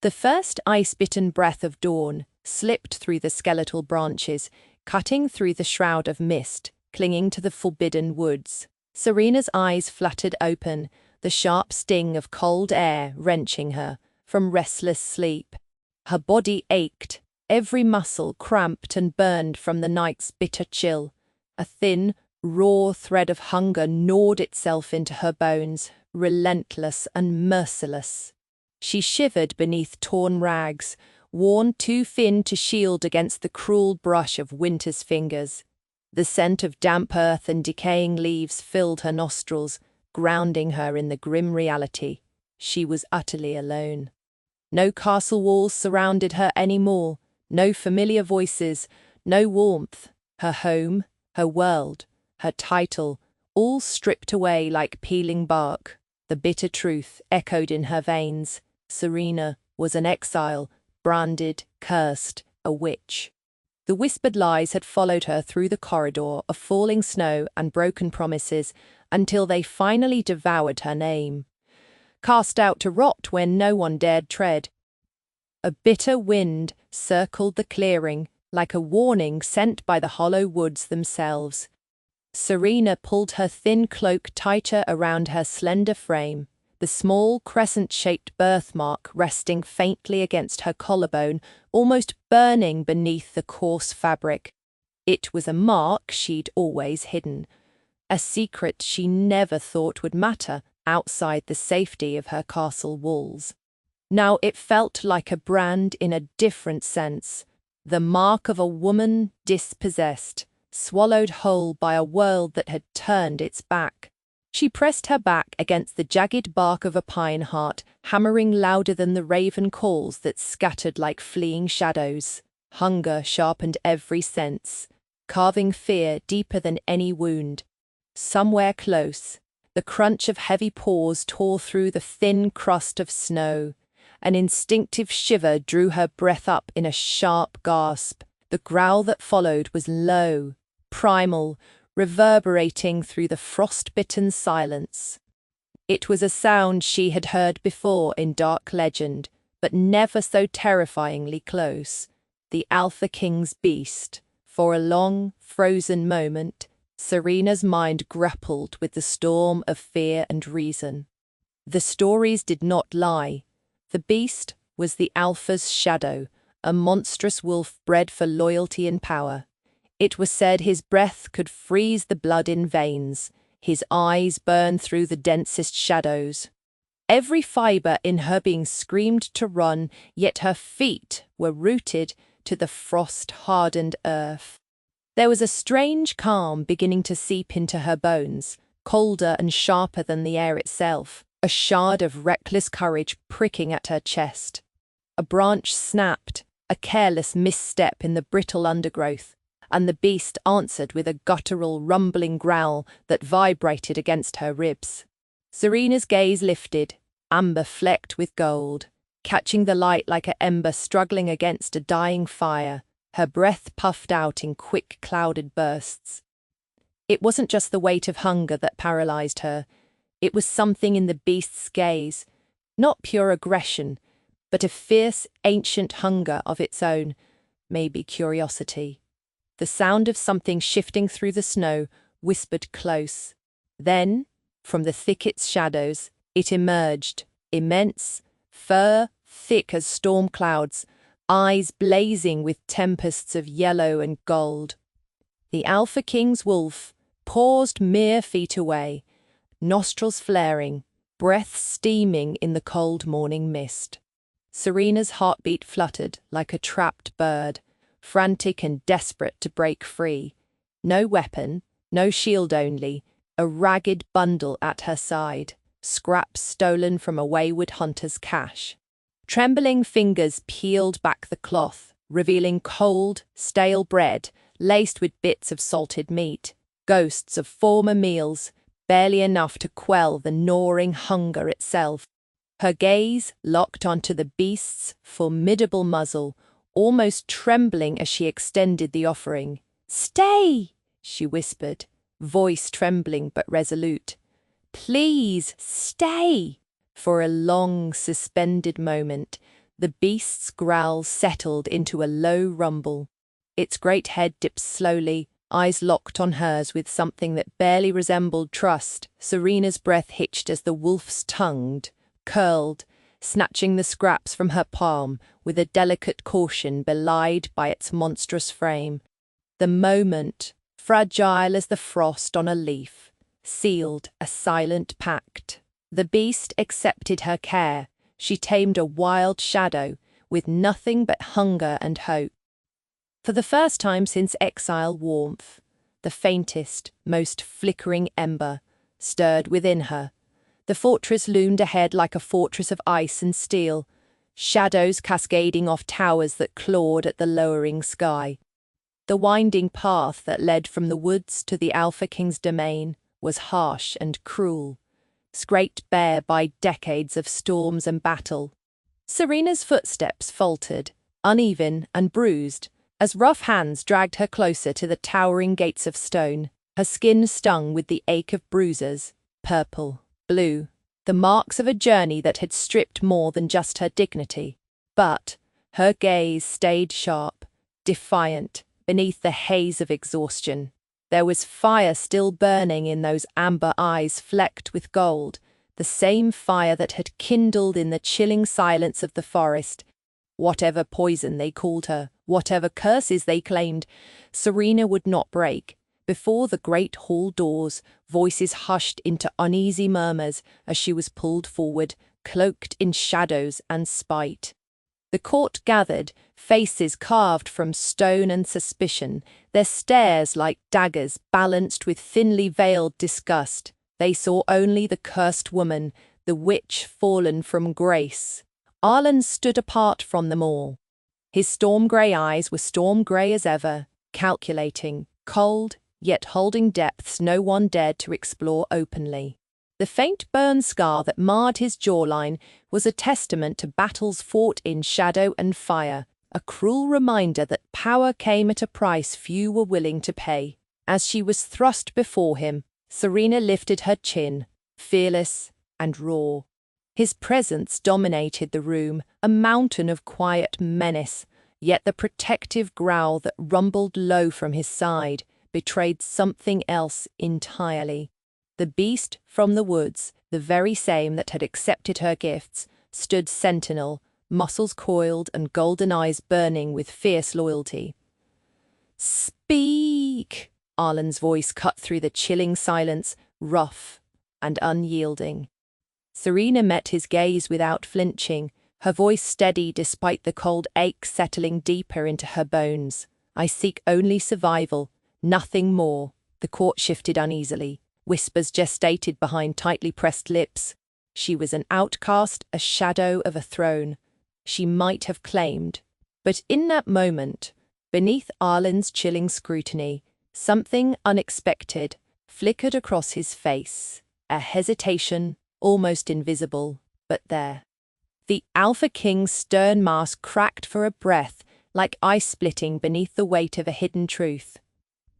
The first ice-bitten breath of dawn slipped through the skeletal branches, cutting through the shroud of mist, clinging to the forbidden woods. Serena's eyes fluttered open, the sharp sting of cold air wrenching her from restless sleep. Her body ached, every muscle cramped and burned from the night's bitter chill. A thin, raw thread of hunger gnawed itself into her bones, relentless and merciless. She shivered beneath torn rags, worn too thin to shield against the cruel brush of winter's fingers. The scent of damp earth and decaying leaves filled her nostrils, grounding her in the grim reality. She was utterly alone. No castle walls surrounded her anymore, no familiar voices, no warmth. Her home, her world, her title, all stripped away like peeling bark. The bitter truth echoed in her veins. Serena was an exile, branded, cursed, a witch. The whispered lies had followed her through the corridor of falling snow and broken promises until they finally devoured her name. Cast out to rot where no one dared tread. A bitter wind circled the clearing, like a warning sent by the hollow woods themselves. Serena pulled her thin cloak tighter around her slender frame, the small crescent-shaped birthmark resting faintly against her collarbone, almost burning beneath the coarse fabric. It was a mark she'd always hidden, a secret she never thought would matter outside the safety of her castle walls. Now it felt like a brand in a different sense, the mark of a woman dispossessed, swallowed whole by a world that had turned its back. She pressed her back against the jagged bark of a pine heart, hammering louder than the raven calls that scattered like fleeing shadows. Hunger sharpened every sense, carving fear deeper than any wound. Somewhere close, the crunch of heavy paws tore through the thin crust of snow. An instinctive shiver drew her breath up in a sharp gasp. The growl that followed was low, primal, reverberating through the frost-bitten silence. It was a sound she had heard before in dark legend, but never so terrifyingly close. The Alpha King's beast. For a long, frozen moment, Serena's mind grappled with the storm of fear and reason. The stories did not lie. The beast was the Alpha's shadow, a monstrous wolf bred for loyalty and power. It was said his breath could freeze the blood in veins, his eyes burn through the densest shadows. Every fibre in her being screamed to run, yet her feet were rooted to the frost-hardened earth. There was a strange calm beginning to seep into her bones, colder and sharper than the air itself, a shard of reckless courage pricking at her chest. A branch snapped, a careless misstep in the brittle undergrowth, and the beast answered with a guttural, rumbling growl that vibrated against her ribs. Serena's gaze lifted, amber flecked with gold, catching the light like an ember struggling against a dying fire. Her breath puffed out in quick, clouded bursts. It wasn't just the weight of hunger that paralyzed her. It was something in the beast's gaze, not pure aggression, but a fierce, ancient hunger of its own, maybe curiosity. The sound of something shifting through the snow whispered close. Then, from the thicket's shadows, it emerged, immense, fur thick as storm clouds, eyes blazing with tempests of yellow and gold. The Alpha King's wolf paused mere feet away, nostrils flaring, breath steaming in the cold morning mist. Serena's heartbeat fluttered like a trapped bird, frantic and desperate to break free. No weapon, no shield only, a ragged bundle at her side, scraps stolen from a wayward hunter's cache. Trembling fingers peeled back the cloth, revealing cold, stale bread laced with bits of salted meat, ghosts of former meals, barely enough to quell the gnawing hunger itself. Her gaze locked onto the beast's formidable muzzle, almost trembling as she extended the offering. "Stay!" she whispered, voice trembling but resolute. "Please, stay!" For a long, suspended moment, The beast's growl settled into a low rumble. Its great head dipped slowly, eyes locked on hers with something that barely resembled trust. Serena's breath hitched as the wolf's tongue curled, snatching the scraps from her palm with a delicate caution belied by its monstrous frame. The moment, fragile as the frost on a leaf, sealed a silent pact. The beast accepted her care. She tamed a wild shadow with nothing but hunger and hope. For the first time since exile, warmth, the faintest, most flickering ember, stirred within her. The fortress loomed ahead like a fortress of ice and steel, shadows cascading off towers that clawed at the lowering sky. The winding path that led from the woods to the Alpha King's domain was harsh and cruel, scraped bare by decades of storms and battle. Serena's footsteps faltered, uneven and bruised, as rough hands dragged her closer to the towering gates of stone. Her skin stung with the ache of bruises, purple, blue, the marks of a journey that had stripped more than just her dignity. But her gaze stayed sharp, defiant, beneath the haze of exhaustion. There was fire still burning in those amber eyes flecked with gold, the same fire that had kindled in the chilling silence of the forest. Whatever poison they called her, whatever curses they claimed, Serena would not break. Before the great hall doors, voices hushed into uneasy murmurs as she was pulled forward, cloaked in shadows and spite. The court gathered, faces carved from stone and suspicion, their stares like daggers balanced with thinly veiled disgust. They saw only the cursed woman, the witch fallen from grace. Arlen stood apart from them all. His storm-grey eyes were storm-grey as ever, calculating, cold, yet holding depths no one dared to explore openly. The faint burn scar that marred his jawline was a testament to battles fought in shadow and fire, a cruel reminder that power came at a price few were willing to pay. As she was thrust before him, Serena lifted her chin, fearless and raw. His presence dominated the room, a mountain of quiet menace, yet the protective growl that rumbled low from his side betrayed something else entirely. The beast from the woods, the very same that had accepted her gifts, stood sentinel, muscles coiled and golden eyes burning with fierce loyalty. "Speak!" Arlen's voice cut through the chilling silence, rough and unyielding. Serena met his gaze without flinching, her voice steady despite the cold ache settling deeper into her bones. "I seek only survival, nothing more." The court shifted uneasily, whispers gestated behind tightly pressed lips. She was an outcast, a shadow of a throne. She might have claimed. But in that moment, beneath Arlen's chilling scrutiny, something unexpected flickered across his face, a hesitation, almost invisible, but there. The Alpha King's stern mask cracked for a breath, like ice splitting beneath the weight of a hidden truth.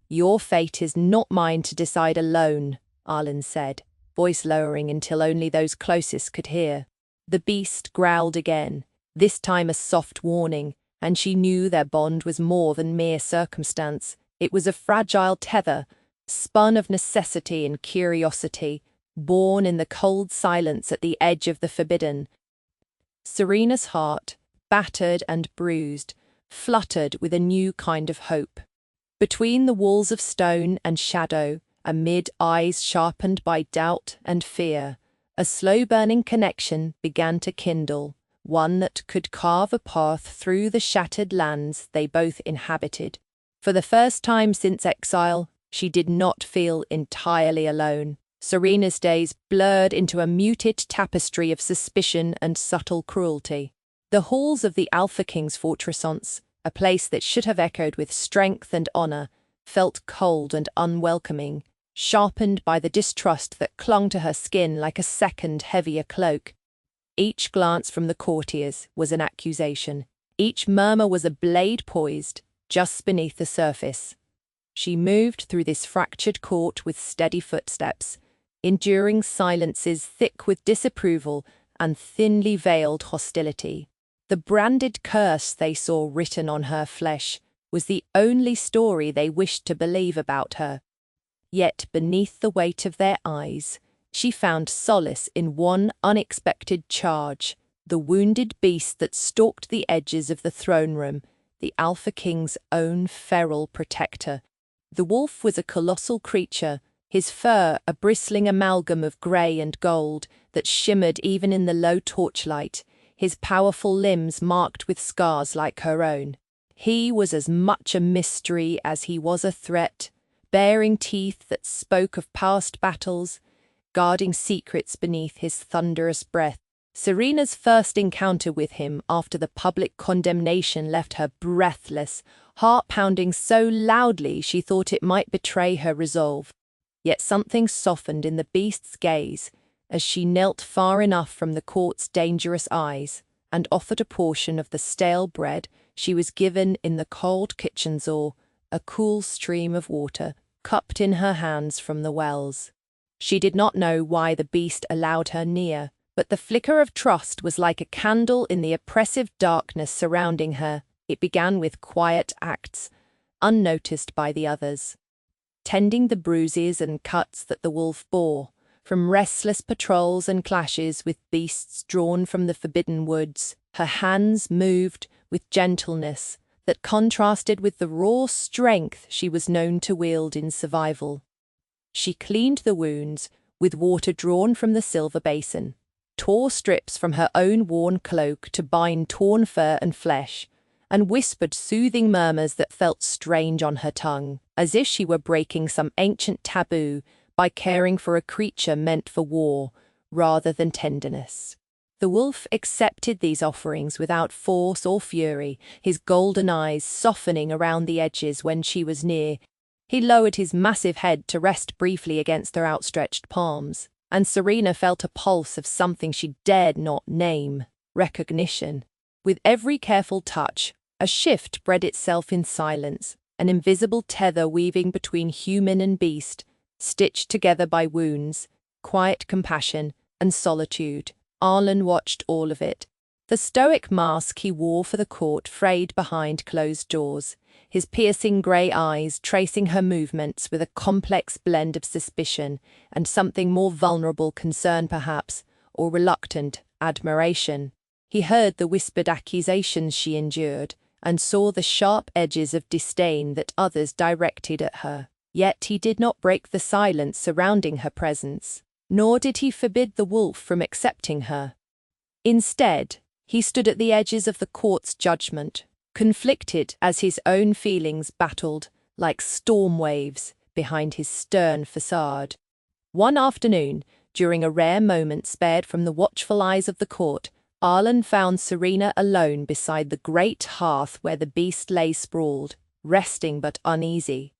"Your fate is not mine to decide alone," Arlen said, voice lowering until only those closest could hear. The beast growled again, this time a soft warning, and she knew their bond was more than mere circumstance. It was a fragile tether, spun of necessity and curiosity, born in the cold silence at the edge of the forbidden. Serena's heart, battered and bruised, fluttered with a new kind of hope. Between the walls of stone and shadow, amid eyes sharpened by doubt and fear, a slow-burning connection began to kindle, one that could carve a path through the shattered lands they both inhabited. For the first time since exile, she did not feel entirely alone. Serena's days blurred into a muted tapestry of suspicion and subtle cruelty. The halls of the Alpha King's fortressance, a place that should have echoed with strength and honor, felt cold and unwelcoming, sharpened by the distrust that clung to her skin like a second, heavier cloak. Each glance from the courtiers was an accusation. Each murmur was a blade poised, just beneath the surface. She moved through this fractured court with steady footsteps, enduring silences thick with disapproval and thinly veiled hostility. The branded curse they saw written on her flesh was the only story they wished to believe about her. Yet beneath the weight of their eyes, she found solace in one unexpected charge: the wounded beast that stalked the edges of the throne room, the Alpha King's own feral protector. The wolf was a colossal creature, his fur a bristling amalgam of grey and gold that shimmered even in the low torchlight, his powerful limbs marked with scars like her own. He was as much a mystery as he was a threat, baring teeth that spoke of past battles, guarding secrets beneath his thunderous breath. Serena's first encounter with him after the public condemnation left her breathless, heart pounding so loudly she thought it might betray her resolve. Yet something softened in the beast's gaze as she knelt far enough from the court's dangerous eyes and offered a portion of the stale bread she was given in the cold kitchen's or a cool stream of water cupped in her hands from the wells. She did not know why the beast allowed her near, but the flicker of trust was like a candle in the oppressive darkness surrounding her. It began with quiet acts, unnoticed by the others, tending the bruises and cuts that the wolf bore, from restless patrols and clashes with beasts drawn from the forbidden woods. Her hands moved with gentleness that contrasted with the raw strength she was known to wield in survival. She cleaned the wounds with water drawn from the silver basin, tore strips from her own worn cloak to bind torn fur and flesh, and whispered soothing murmurs that felt strange on her tongue, as if she were breaking some ancient taboo by caring for a creature meant for war rather than tenderness. The wolf accepted these offerings without force or fury, his golden eyes softening around the edges when she was near. He lowered his massive head to rest briefly against her outstretched palms, and Serena felt a pulse of something she dared not name: recognition. With every careful touch, a shift bred itself in silence, an invisible tether weaving between human and beast, stitched together by wounds, quiet compassion, and solitude. Arlen watched all of it. The stoic mask he wore for the court frayed behind closed doors, his piercing grey eyes tracing her movements with a complex blend of suspicion and something more vulnerable concern perhaps, or reluctant admiration. He heard the whispered accusations she endured, and saw the sharp edges of disdain that others directed at her. Yet he did not break the silence surrounding her presence, nor did he forbid the wolf from accepting her. Instead, he stood at the edges of the court's judgment, conflicted as his own feelings battled like storm waves behind his stern facade. One afternoon, during a rare moment spared from the watchful eyes of the court, Arlen found Serena alone beside the great hearth where the beast lay sprawled, resting but uneasy.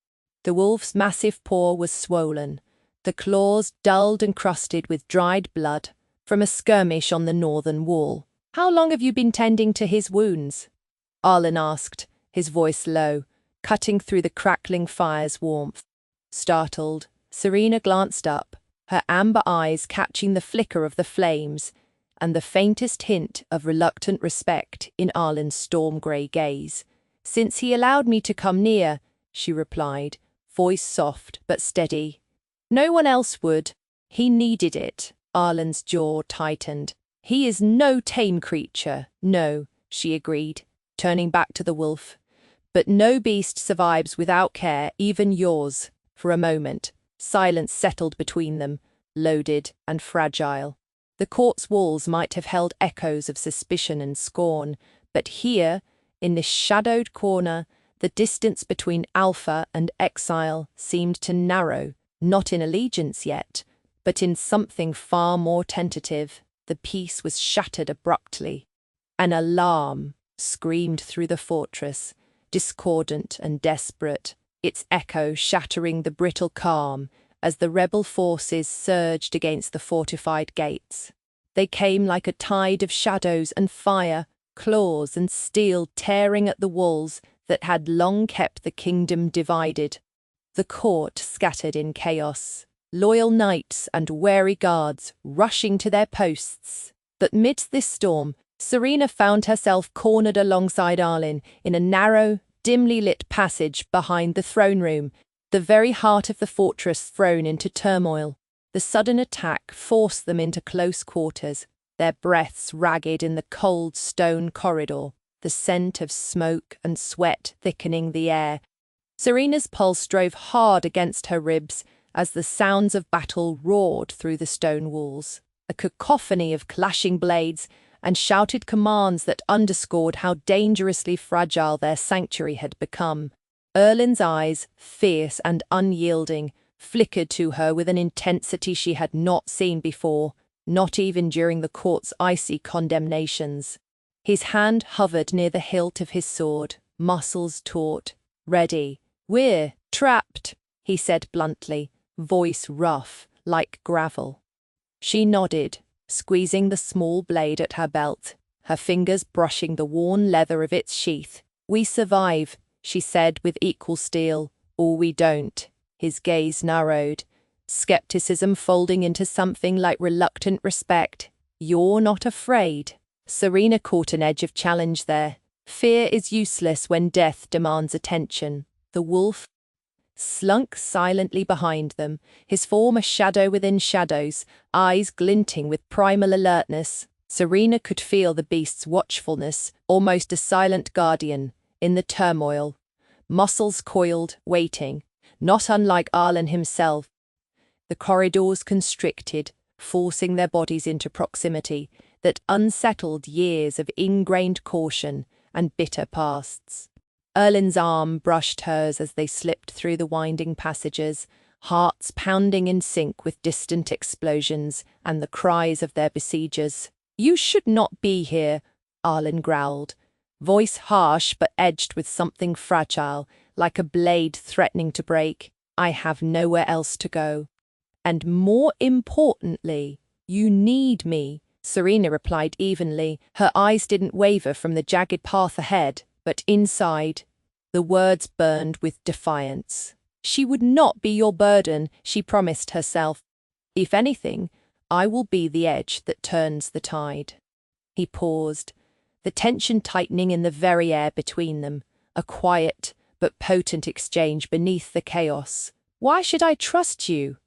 The wolf's massive paw was swollen, the claws dulled and crusted with dried blood from a skirmish on the northern wall. "How long have you been tending to his wounds?" Arlen asked, his voice low, cutting through the crackling fire's warmth. Startled, Serena glanced up, her amber eyes catching the flicker of the flames and the faintest hint of reluctant respect in Arlen's storm-grey gaze. "Since he allowed me to come near," she replied, voice soft but steady. "No one else would. He needed it." Arlen's jaw tightened. "He is no tame creature." "No," she agreed, turning back to the wolf. "But no beast survives without care, even yours." For a moment, silence settled between them, loaded and fragile. The court's walls might have held echoes of suspicion and scorn, but here, in this shadowed corner, the distance between Alpha and exile seemed to narrow, not in allegiance yet, but in something far more tentative. The peace was shattered abruptly. An alarm screamed through the fortress, discordant and desperate, its echo shattering the brittle calm as the rebel forces surged against the fortified gates. They came like a tide of shadows and fire, claws and steel tearing at the walls that had long kept the kingdom divided. The court scattered in chaos, loyal knights and wary guards rushing to their posts. But midst this storm, Serena found herself cornered alongside Arlen in a narrow, dimly lit passage behind the throne room, the very heart of the fortress thrown into turmoil. The sudden attack forced them into close quarters, their breaths ragged in the cold stone corridor, the scent of smoke and sweat thickening the air. Serena's pulse drove hard against her ribs as the sounds of battle roared through the stone walls, a cacophony of clashing blades and shouted commands that underscored how dangerously fragile their sanctuary had become. Erlin's eyes, fierce and unyielding, flickered to her with an intensity she had not seen before, not even during the court's icy condemnations. His hand hovered near the hilt of his sword, muscles taut, ready. "We're trapped," he said bluntly, voice rough, like gravel. She nodded, squeezing the small blade at her belt, her fingers brushing the worn leather of its sheath. "We survive," she said with equal steel, "or we don't." His gaze narrowed, skepticism folding into something like reluctant respect. "You're not afraid?" Serena caught an edge of challenge there. Fear is useless when death demands attention. The wolf slunk silently behind them, his form a shadow within shadows, eyes glinting with primal alertness. Serena could feel the beast's watchfulness, almost a silent guardian, in the turmoil. Muscles coiled, waiting, not unlike Arlen himself. The corridors constricted, forcing their bodies into proximity that unsettled years of ingrained caution and bitter pasts. Erlin's arm brushed hers as they slipped through the winding passages, hearts pounding in sync with distant explosions and the cries of their besiegers. "You should not be here," Arlen growled, voice harsh but edged with something fragile, like a blade threatening to break. "I have nowhere else to go. And more importantly, you need me," Serena replied evenly. Her eyes didn't waver from the jagged path ahead, but inside, the words burned with defiance. She would not be your burden, she promised herself. "If anything, I will be the edge that turns the tide." He paused, the tension tightening in the very air between them, a quiet but potent exchange beneath the chaos. "Why should I trust you?"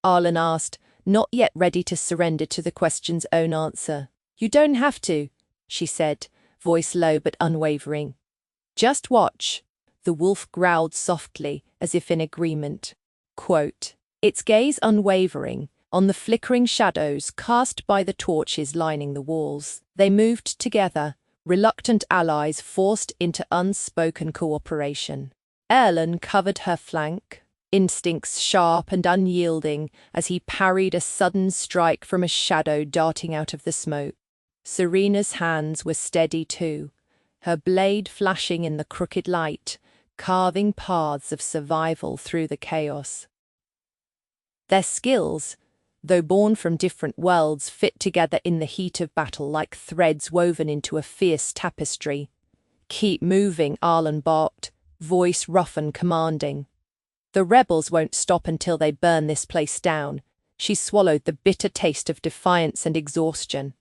Arlen asked, not yet ready to surrender to the question's own answer. "You don't have to," she said, voice low but unwavering. "Just watch." The wolf growled softly, as if in agreement. Quote, its gaze unwavering, on the flickering shadows cast by the torches lining the walls. They moved together, reluctant allies forced into unspoken cooperation. Erlen covered her flank, instincts sharp and unyielding as he parried a sudden strike from a shadow darting out of the smoke. Serena's hands were steady too, her blade flashing in the crooked light, carving paths of survival through the chaos. Their skills, though born from different worlds, fit together in the heat of battle like threads woven into a fierce tapestry. "Keep moving," Arlen barked, voice rough and commanding. "The rebels won't stop until they burn this place down." She swallowed the bitter taste of defiance and exhaustion.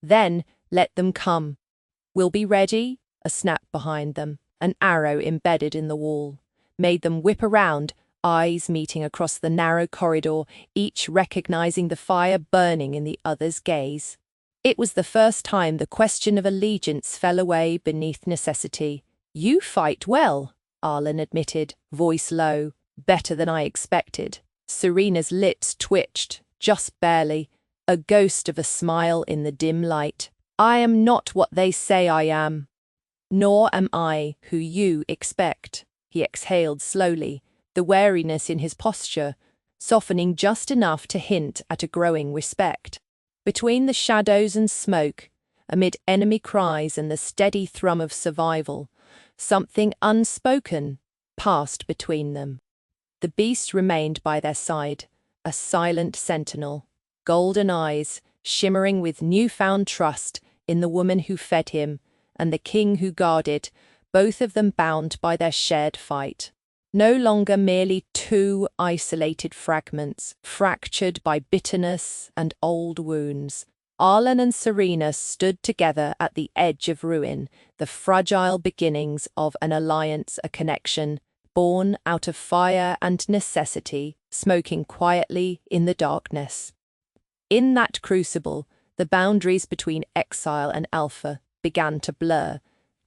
"Then let them come. We'll be ready." A snap behind them, an arrow embedded in the wall, made them whip around, eyes meeting across the narrow corridor, each recognizing the fire burning in the other's gaze. It was the first time the question of allegiance fell away beneath necessity. "You fight well," Arlen admitted, voice low. "Better than I expected." Serena's lips twitched, just barely, a ghost of a smile in the dim light. "I am not what they say I am. Nor am I who you expect." He exhaled slowly, the wariness in his posture softening just enough to hint at a growing respect. Between the shadows and smoke, amid enemy cries and the steady thrum of survival, something unspoken passed between them. The beast remained by their side, a silent sentinel, golden eyes shimmering with newfound trust in the woman who fed him and the king who guarded, both of them bound by their shared fight. No longer merely two isolated fragments, fractured by bitterness and old wounds, Arlen and Serena stood together at the edge of ruin, the fragile beginnings of an alliance, a connection, born out of fire and necessity, smoking quietly in the darkness. In that crucible, the boundaries between exile and alpha began to blur,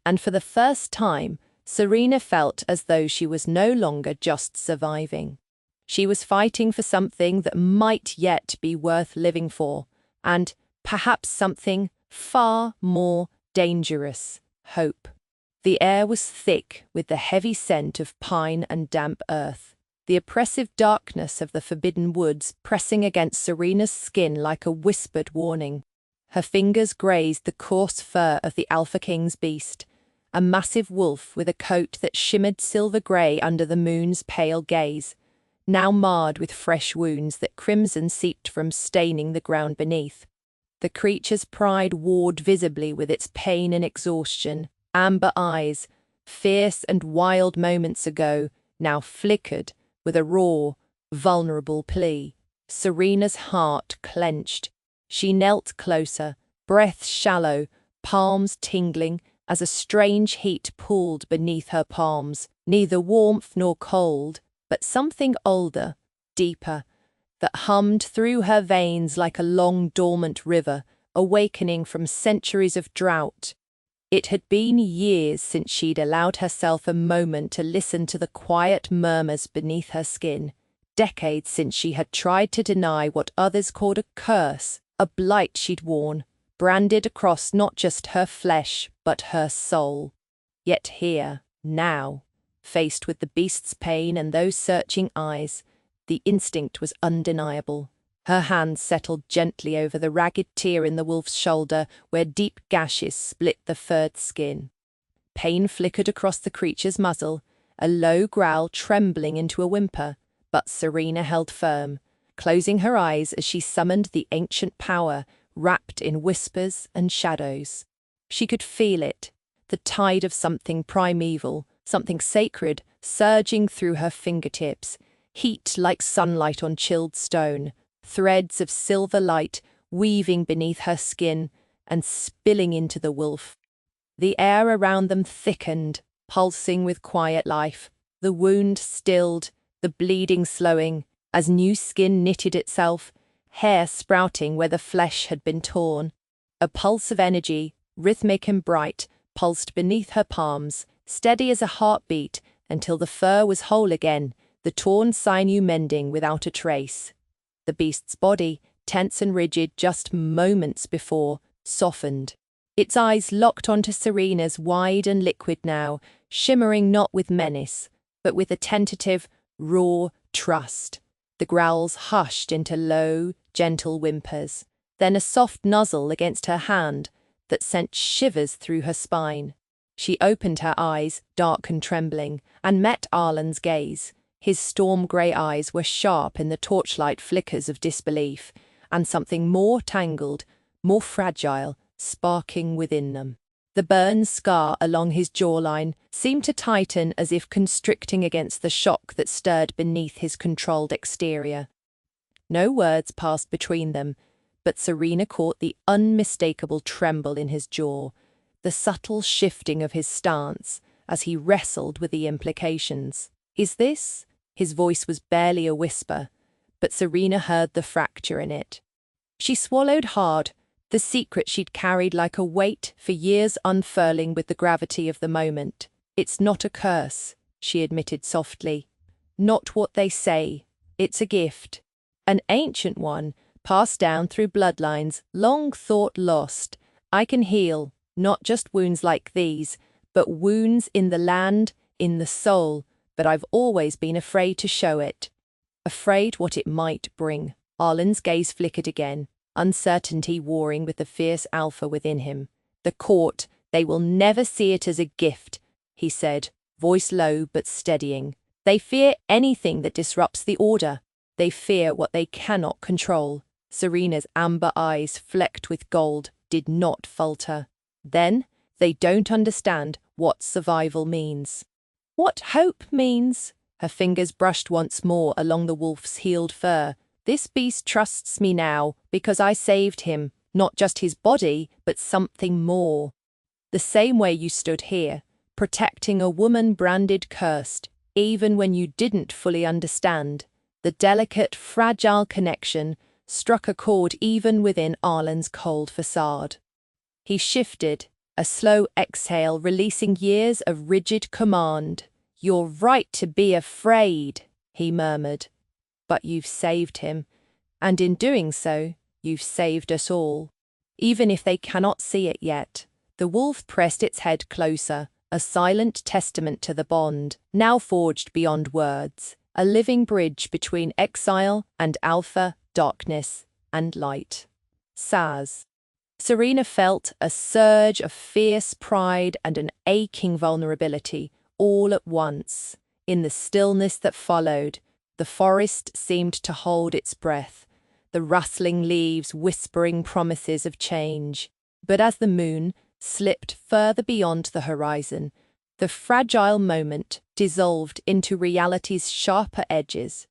and for the first time, Serena felt as though she was no longer just surviving. She was fighting for something that might yet be worth living for, and perhaps something far more dangerous: hope. The air was thick with the heavy scent of pine and damp earth, the oppressive darkness of the forbidden woods pressing against Serena's skin like a whispered warning. Her fingers grazed the coarse fur of the Alpha King's beast, a massive wolf with a coat that shimmered silver-grey under the moon's pale gaze, now marred with fresh wounds that crimson seeped from staining the ground beneath. The creature's pride warred visibly with its pain and exhaustion. Amber eyes, fierce and wild moments ago, now flickered with a raw, vulnerable plea. Serena's heart clenched. She knelt closer, breath shallow, palms tingling, as a strange heat pooled beneath her palms, neither warmth nor cold, but something older, deeper, that hummed through her veins like a long dormant river, awakening from centuries of drought. It had been years since she'd allowed herself a moment to listen to the quiet murmurs beneath her skin, decades since she had tried to deny what others called a curse, a blight she'd worn, branded across not just her flesh, but her soul. Yet here, now, faced with the beast's pain and those searching eyes, the instinct was undeniable. Her hands settled gently over the ragged tear in the wolf's shoulder, where deep gashes split the furred skin. Pain flickered across the creature's muzzle, a low growl trembling into a whimper, but Serena held firm, closing her eyes as she summoned the ancient power, wrapped in whispers and shadows. She could feel it, the tide of something primeval, something sacred, surging through her fingertips, heat like sunlight on chilled stone, threads of silver light weaving beneath her skin and spilling into the wolf. The air around them thickened, pulsing with quiet life, the wound stilled, the bleeding slowing, as new skin knitted itself, hair sprouting where the flesh had been torn. A pulse of energy, rhythmic and bright, pulsed beneath her palms, steady as a heartbeat, until the fur was whole again, the torn sinew mending without a trace. The beast's body, tense and rigid just moments before, softened. Its eyes locked onto Serena's, wide and liquid now, shimmering not with menace, but with a tentative, raw trust. The growls hushed into low, gentle whimpers, then a soft nuzzle against her hand that sent shivers through her spine. She opened her eyes, dark and trembling, and met Arlen's gaze. His storm-grey eyes were sharp in the torchlight flickers of disbelief, and something more tangled, more fragile, sparking within them. The burn scar along his jawline seemed to tighten as if constricting against the shock that stirred beneath his controlled exterior. No words passed between them, but Serena caught the unmistakable tremble in his jaw, the subtle shifting of his stance as he wrestled with the implications. "Is this?" His voice was barely a whisper, but Serena heard the fracture in it. She swallowed hard, the secret she'd carried like a weight for years unfurling with the gravity of the moment. "It's not a curse," she admitted softly. "Not what they say. It's a gift. An ancient one, passed down through bloodlines, long thought lost. I can heal, not just wounds like these, but wounds in the land, in the soul, but I've always been afraid to show it. Afraid what it might bring." Arlen's gaze flickered again, uncertainty warring with the fierce alpha within him. "The court, they will never see it as a gift," he said, voice low but steadying. "They fear anything that disrupts the order. They fear what they cannot control." Serena's amber eyes, flecked with gold, did not falter. "Then, they don't understand what survival means. What hope means." Her fingers brushed once more along the wolf's healed fur. "This beast trusts me now because I saved him, not just his body, but something more. The same way you stood here, protecting a woman branded cursed, even when you didn't fully understand. The delicate, fragile connection struck a chord even within Arlen's cold facade. He shifted, a slow exhale releasing years of rigid command. "You're right to be afraid," he murmured. "But you've saved him, and in doing so, you've saved us all." Even if they cannot see it yet, the wolf pressed its head closer, a silent testament to the bond, now forged beyond words, a living bridge between exile and alpha, darkness and light. Saz. Serena felt a surge of fierce pride and an aching vulnerability, all at once. In the stillness that followed, the forest seemed to hold its breath, the rustling leaves whispering promises of change. But as the moon slipped further beyond the horizon, the fragile moment dissolved into reality's sharper edges.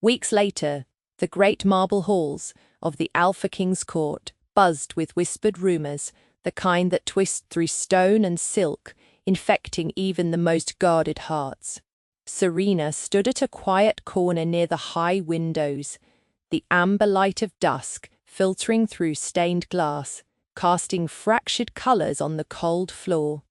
Weeks later, the great marble halls of the Alpha King's court buzzed with whispered rumors, the kind that twist through stone and silk, infecting even the most guarded hearts. Serena stood at a quiet corner near the high windows, the amber light of dusk filtering through stained glass, casting fractured colors on the cold floor.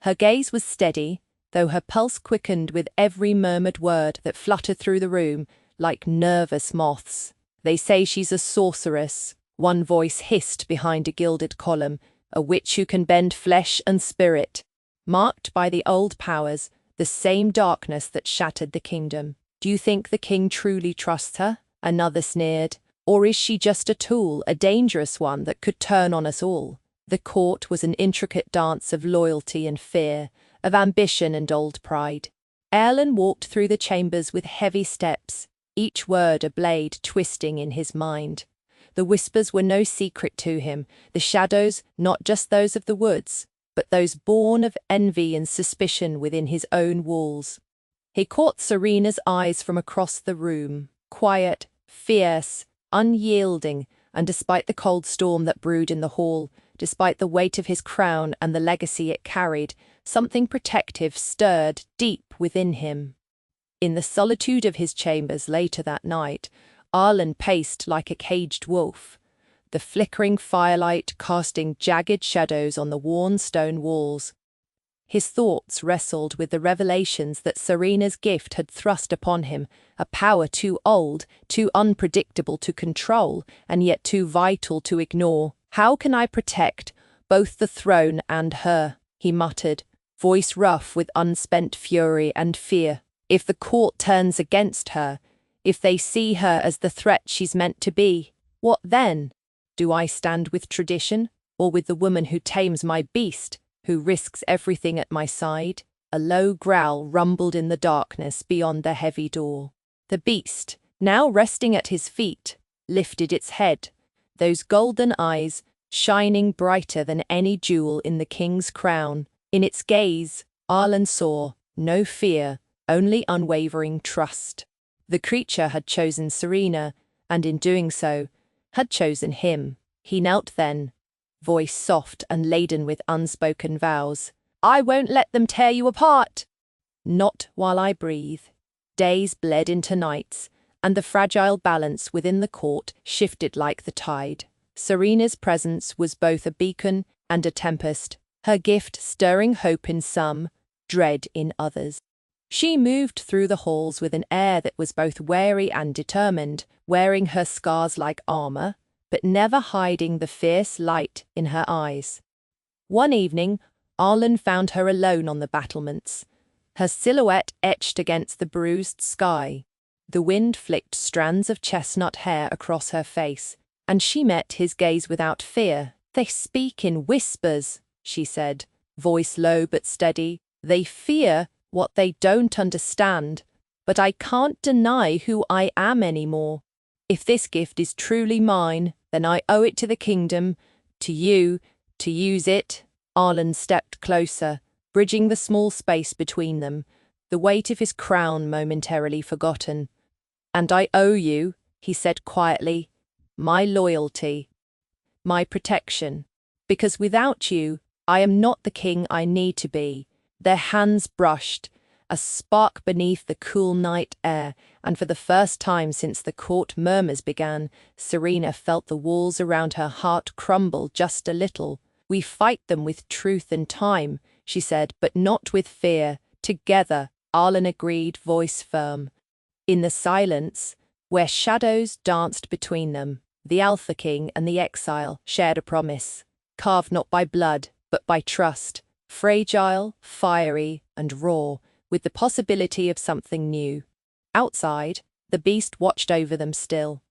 Her gaze was steady, though her pulse quickened with every murmured word that fluttered through the room like nervous moths. "They say she's a sorceress," one voice hissed behind a gilded column, "a witch who can bend flesh and spirit." Marked by the old powers, the same darkness that shattered the kingdom. "Do you think the king truly trusts her?" Another sneered. "Or is she just a tool, a dangerous one that could turn on us all?" The court was an intricate dance of loyalty and fear, of ambition and old pride. Erlen walked through the chambers with heavy steps, each word a blade twisting in his mind. The whispers were no secret to him, the shadows not just those of the woods, but those born of envy and suspicion within his own walls. He caught Serena's eyes from across the room, quiet, fierce, unyielding, and despite the cold storm that brewed in the hall, despite the weight of his crown and the legacy it carried, something protective stirred deep within him. In the solitude of his chambers later that night, Arlen paced like a caged wolf, the flickering firelight casting jagged shadows on the worn stone walls. His thoughts wrestled with the revelations that Serena's gift had thrust upon him, a power too old, too unpredictable to control, and yet too vital to ignore. "How can I protect both the throne and her?" he muttered, voice rough with unspent fury and fear. "If the court turns against her, if they see her as the threat she's meant to be, what then? Do I stand with tradition, or with the woman who tames my beast, who risks everything at my side?" A low growl rumbled in the darkness beyond the heavy door. The beast, now resting at his feet, lifted its head, those golden eyes shining brighter than any jewel in the king's crown. In its gaze, Arlen saw no fear, only unwavering trust. The creature had chosen Serena, and in doing so, had chosen him. He knelt then, voice soft and laden with unspoken vows. "I won't let them tear you apart!" "Not while I breathe." Days bled into nights, and the fragile balance within the court shifted like the tide. Serena's presence was both a beacon and a tempest, her gift stirring hope in some, dread in others. She moved through the halls with an air that was both wary and determined, wearing her scars like armor, but never hiding the fierce light in her eyes. One evening, Arlen found her alone on the battlements, her silhouette etched against the bruised sky. The wind flicked strands of chestnut hair across her face, and she met his gaze without fear. "They speak in whispers," she said, voice low but steady. "They fear what they don't understand, but I can't deny who I am anymore. If this gift is truly mine, then I owe it to the kingdom, to you, to use it." Arlen stepped closer, bridging the small space between them, the weight of his crown momentarily forgotten. "And I owe you," he said quietly, "my loyalty." my protection. Because without you, I am not the king I need to be. Their hands brushed, a spark beneath the cool night air, and for the first time since the court murmurs began, Serena felt the walls around her heart crumble just a little. We fight them with truth and time, she said, but not with fear. Together, Arlen agreed, voice firm. In the silence, where shadows danced between them, the Alpha King and the exile shared a promise, carved not by blood, but by trust, fragile, fiery, and raw, with the possibility of something new. Outside, the beast watched over them still,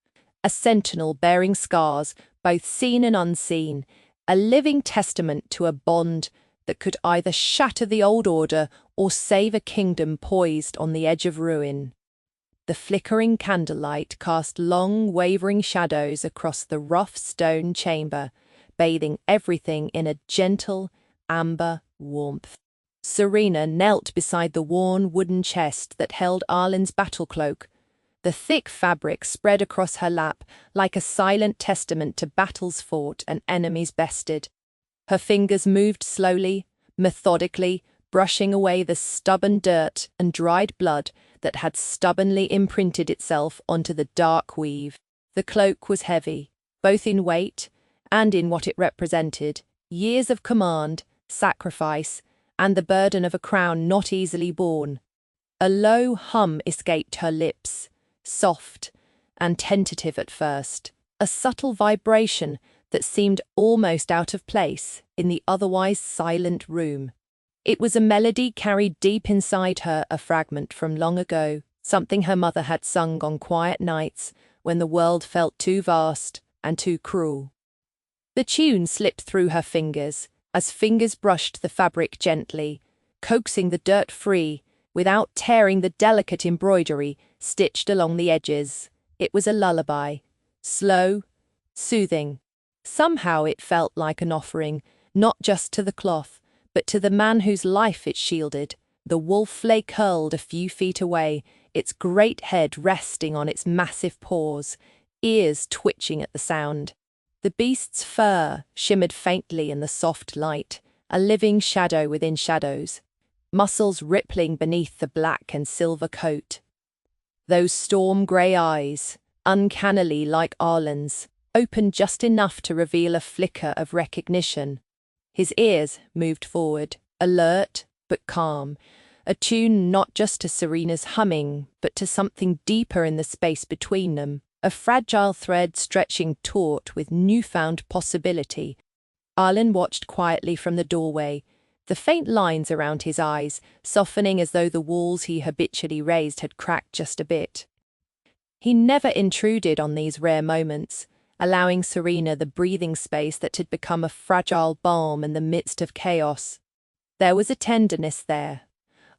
a sentinel bearing scars, both seen and unseen, a living testament to a bond that could either shatter the old order or save a kingdom poised on the edge of ruin. The flickering candlelight cast long, wavering shadows across the rough stone chamber, bathing everything in a gentle, amber warmth. Serena knelt beside the worn wooden chest that held Arlen's battle cloak. The thick fabric spread across her lap like a silent testament to battles fought and enemies bested. Her fingers moved slowly, methodically, brushing away the stubborn dirt and dried blood that had stubbornly imprinted itself onto the dark weave. The cloak was heavy, both in weight and in what it represented, years of command, sacrifice, and the burden of a crown not easily borne. A low hum escaped her lips, soft and tentative at first, a subtle vibration that seemed almost out of place in the otherwise silent room. It was a melody carried deep inside her, a fragment from long ago, something her mother had sung on quiet nights when the world felt too vast and too cruel. The tune slipped through her fingers, as fingers brushed the fabric gently, coaxing the dirt free, without tearing the delicate embroidery stitched along the edges. It was a lullaby, slow, soothing. Somehow it felt like an offering, not just to the cloth, but to the man whose life it shielded. The wolf lay curled a few feet away, its great head resting on its massive paws, ears twitching at the sound. The beast's fur shimmered faintly in the soft light, a living shadow within shadows, muscles rippling beneath the black and silver coat. Those storm-grey eyes, uncannily like Arlen's, opened just enough to reveal a flicker of recognition. His ears moved forward, alert but calm, attuned not just to Serena's humming, but to something deeper in the space between them, a fragile thread stretching taut with newfound possibility. Arlen watched quietly from the doorway, the faint lines around his eyes softening as though the walls he habitually raised had cracked just a bit. He never intruded on these rare moments, allowing Serena the breathing space that had become a fragile balm in the midst of chaos. There was a tenderness there,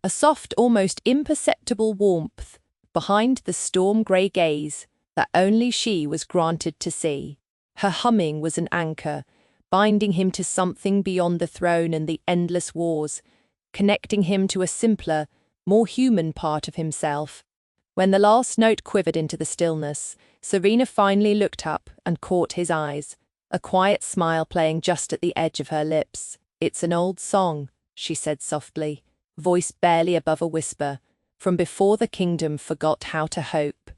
a soft, almost imperceptible warmth behind the storm-grey gaze that only she was granted to see. Her humming was an anchor, binding him to something beyond the throne and the endless wars, connecting him to a simpler, more human part of himself. When the last note quivered into the stillness, Serena finally looked up and caught his eyes, a quiet smile playing just at the edge of her lips. "It's an old song," she said softly, voice barely above a whisper, "from before the kingdom forgot how to hope."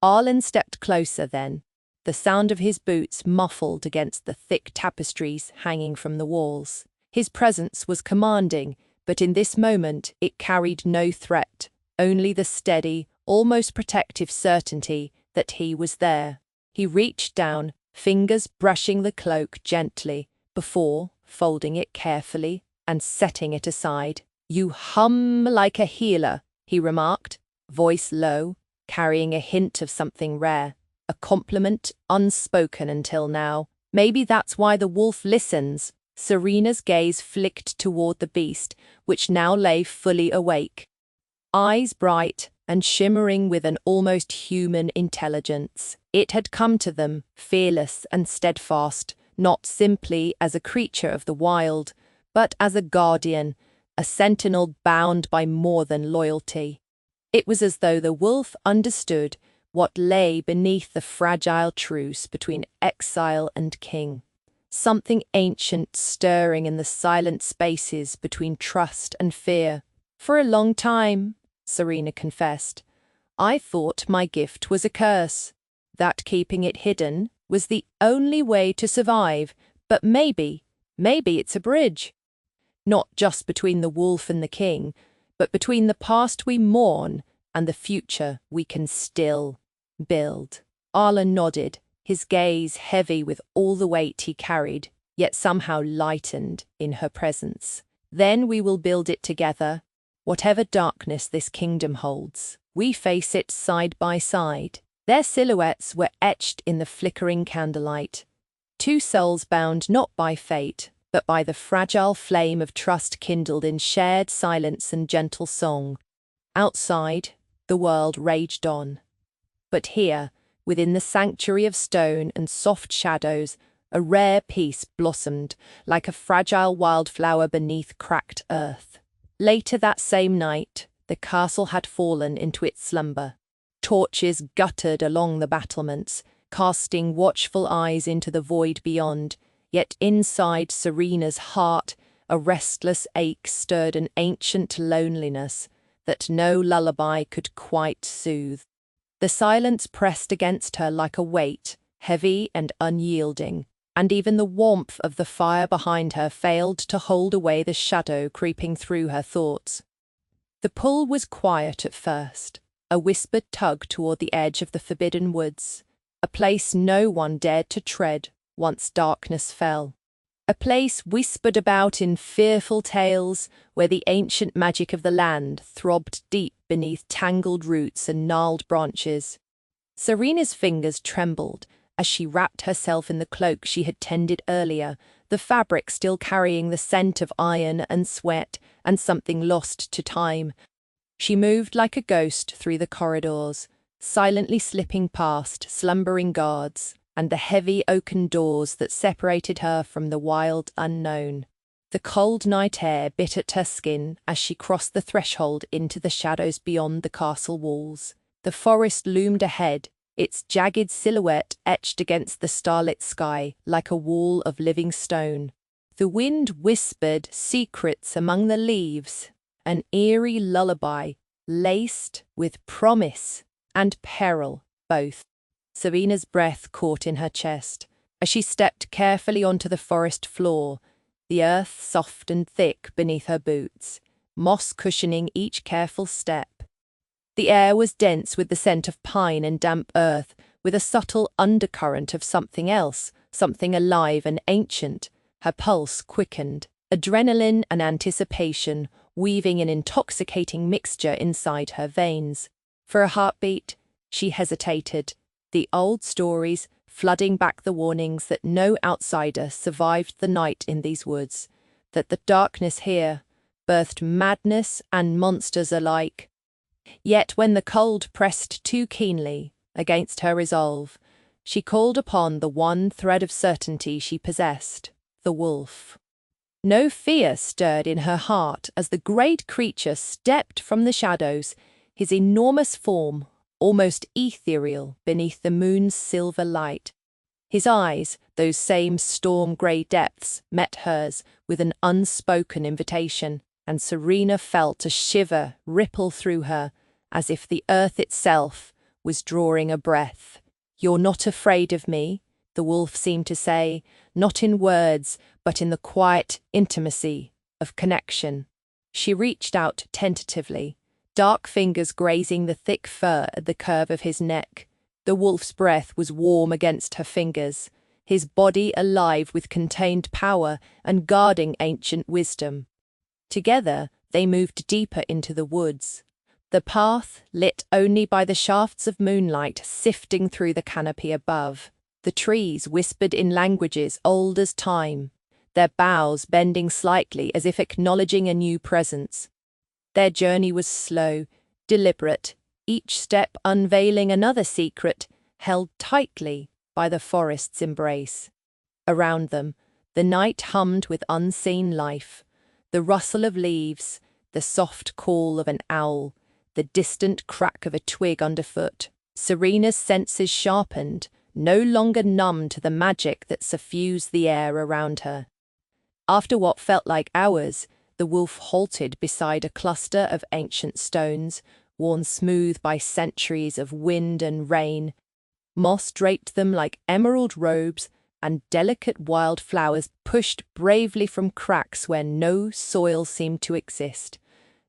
Arlen stepped closer then, the sound of his boots muffled against the thick tapestries hanging from the walls. His presence was commanding, but in this moment it carried no threat, only the steady, almost protective certainty that he was there. He reached down, fingers brushing the cloak gently, before folding it carefully and setting it aside. "You hum like a healer," he remarked, voice low, carrying a hint of something rare, a compliment unspoken until now. "Maybe that's why the wolf listens." Serena's gaze flicked toward the beast, which now lay fully awake, eyes bright and shimmering with an almost human intelligence. It had come to them, fearless and steadfast, not simply as a creature of the wild, but as a guardian, a sentinel bound by more than loyalty. It was as though the wolf understood what lay beneath the fragile truce between exile and king. something ancient stirring in the silent spaces between trust and fear. For a long time, Serena confessed, I thought my gift was a curse, that keeping it hidden was the only way to survive, but maybe it's a bridge. Not just between the wolf and the king, but between the past we mourn and the future we can still build. Arlen nodded, his gaze heavy with all the weight he carried, yet somehow lightened in her presence. Then we will build it together. Whatever darkness this kingdom holds, we face it side by side. Their silhouettes were etched in the flickering candlelight. Two souls bound not by fate, but by the fragile flame of trust kindled in shared silence and gentle song. Outside, the world raged on. But here, within the sanctuary of stone and soft shadows, a rare peace blossomed like a fragile wildflower beneath cracked earth. Later that same night, the castle had fallen into its slumber. Torches guttered along the battlements, casting watchful eyes into the void beyond, yet inside Serena's heart, a restless ache stirred an ancient loneliness that no lullaby could quite soothe. The silence pressed against her like a weight, heavy and unyielding, and even the warmth of the fire behind her failed to hold away the shadow creeping through her thoughts. The pull was quiet at first, a whispered tug toward the edge of the forbidden woods, a place no one dared to tread once darkness fell. A place whispered about in fearful tales where the ancient magic of the land throbbed deep beneath tangled roots and gnarled branches. Serena's fingers trembled as she wrapped herself in the cloak she had tended earlier, the fabric still carrying the scent of iron and sweat and something lost to time. She moved like a ghost through the corridors, silently slipping past slumbering guards and the heavy oaken doors that separated her from the wild unknown. The cold night air bit at her skin as she crossed the threshold into the shadows beyond the castle walls. The forest loomed ahead, its jagged silhouette etched against the starlit sky like a wall of living stone. The wind whispered secrets among the leaves, an eerie lullaby laced with promise and peril both. Serena's breath caught in her chest as she stepped carefully onto the forest floor, the earth soft and thick beneath her boots, moss cushioning each careful step. The air was dense with the scent of pine and damp earth, with a subtle undercurrent of something else, something alive and ancient. Her pulse quickened, adrenaline and anticipation weaving an intoxicating mixture inside her veins. For a heartbeat, she hesitated, the old stories flooding back the warnings that no outsider survived the night in these woods, that the darkness here birthed madness and monsters alike. Yet when the cold pressed too keenly against her resolve, she called upon the one thread of certainty she possessed, the wolf. No fear stirred in her heart as the great creature stepped from the shadows, his enormous form almost ethereal beneath the moon's silver light. His eyes, those same storm-grey depths, met hers with an unspoken invitation, and Serena felt a shiver ripple through her, as if the earth itself was drawing a breath. "You're not afraid of me," the wolf seemed to say, not in words, but in the quiet intimacy of connection. She reached out tentatively, dark fingers grazing the thick fur at the curve of his neck. The wolf's breath was warm against her fingers, his body alive with contained power and guarding ancient wisdom. Together, they moved deeper into the woods, the path lit only by the shafts of moonlight sifting through the canopy above. The trees whispered in languages old as time, their boughs bending slightly as if acknowledging a new presence. Their journey was slow, deliberate, each step unveiling another secret held tightly by the forest's embrace. Around them, the night hummed with unseen life, the rustle of leaves, the soft call of an owl, the distant crack of a twig underfoot. Serena's senses sharpened, no longer numb to the magic that suffused the air around her. After what felt like hours, the wolf halted beside a cluster of ancient stones, worn smooth by centuries of wind and rain. Moss draped them like emerald robes, and delicate wild flowers pushed bravely from cracks where no soil seemed to exist.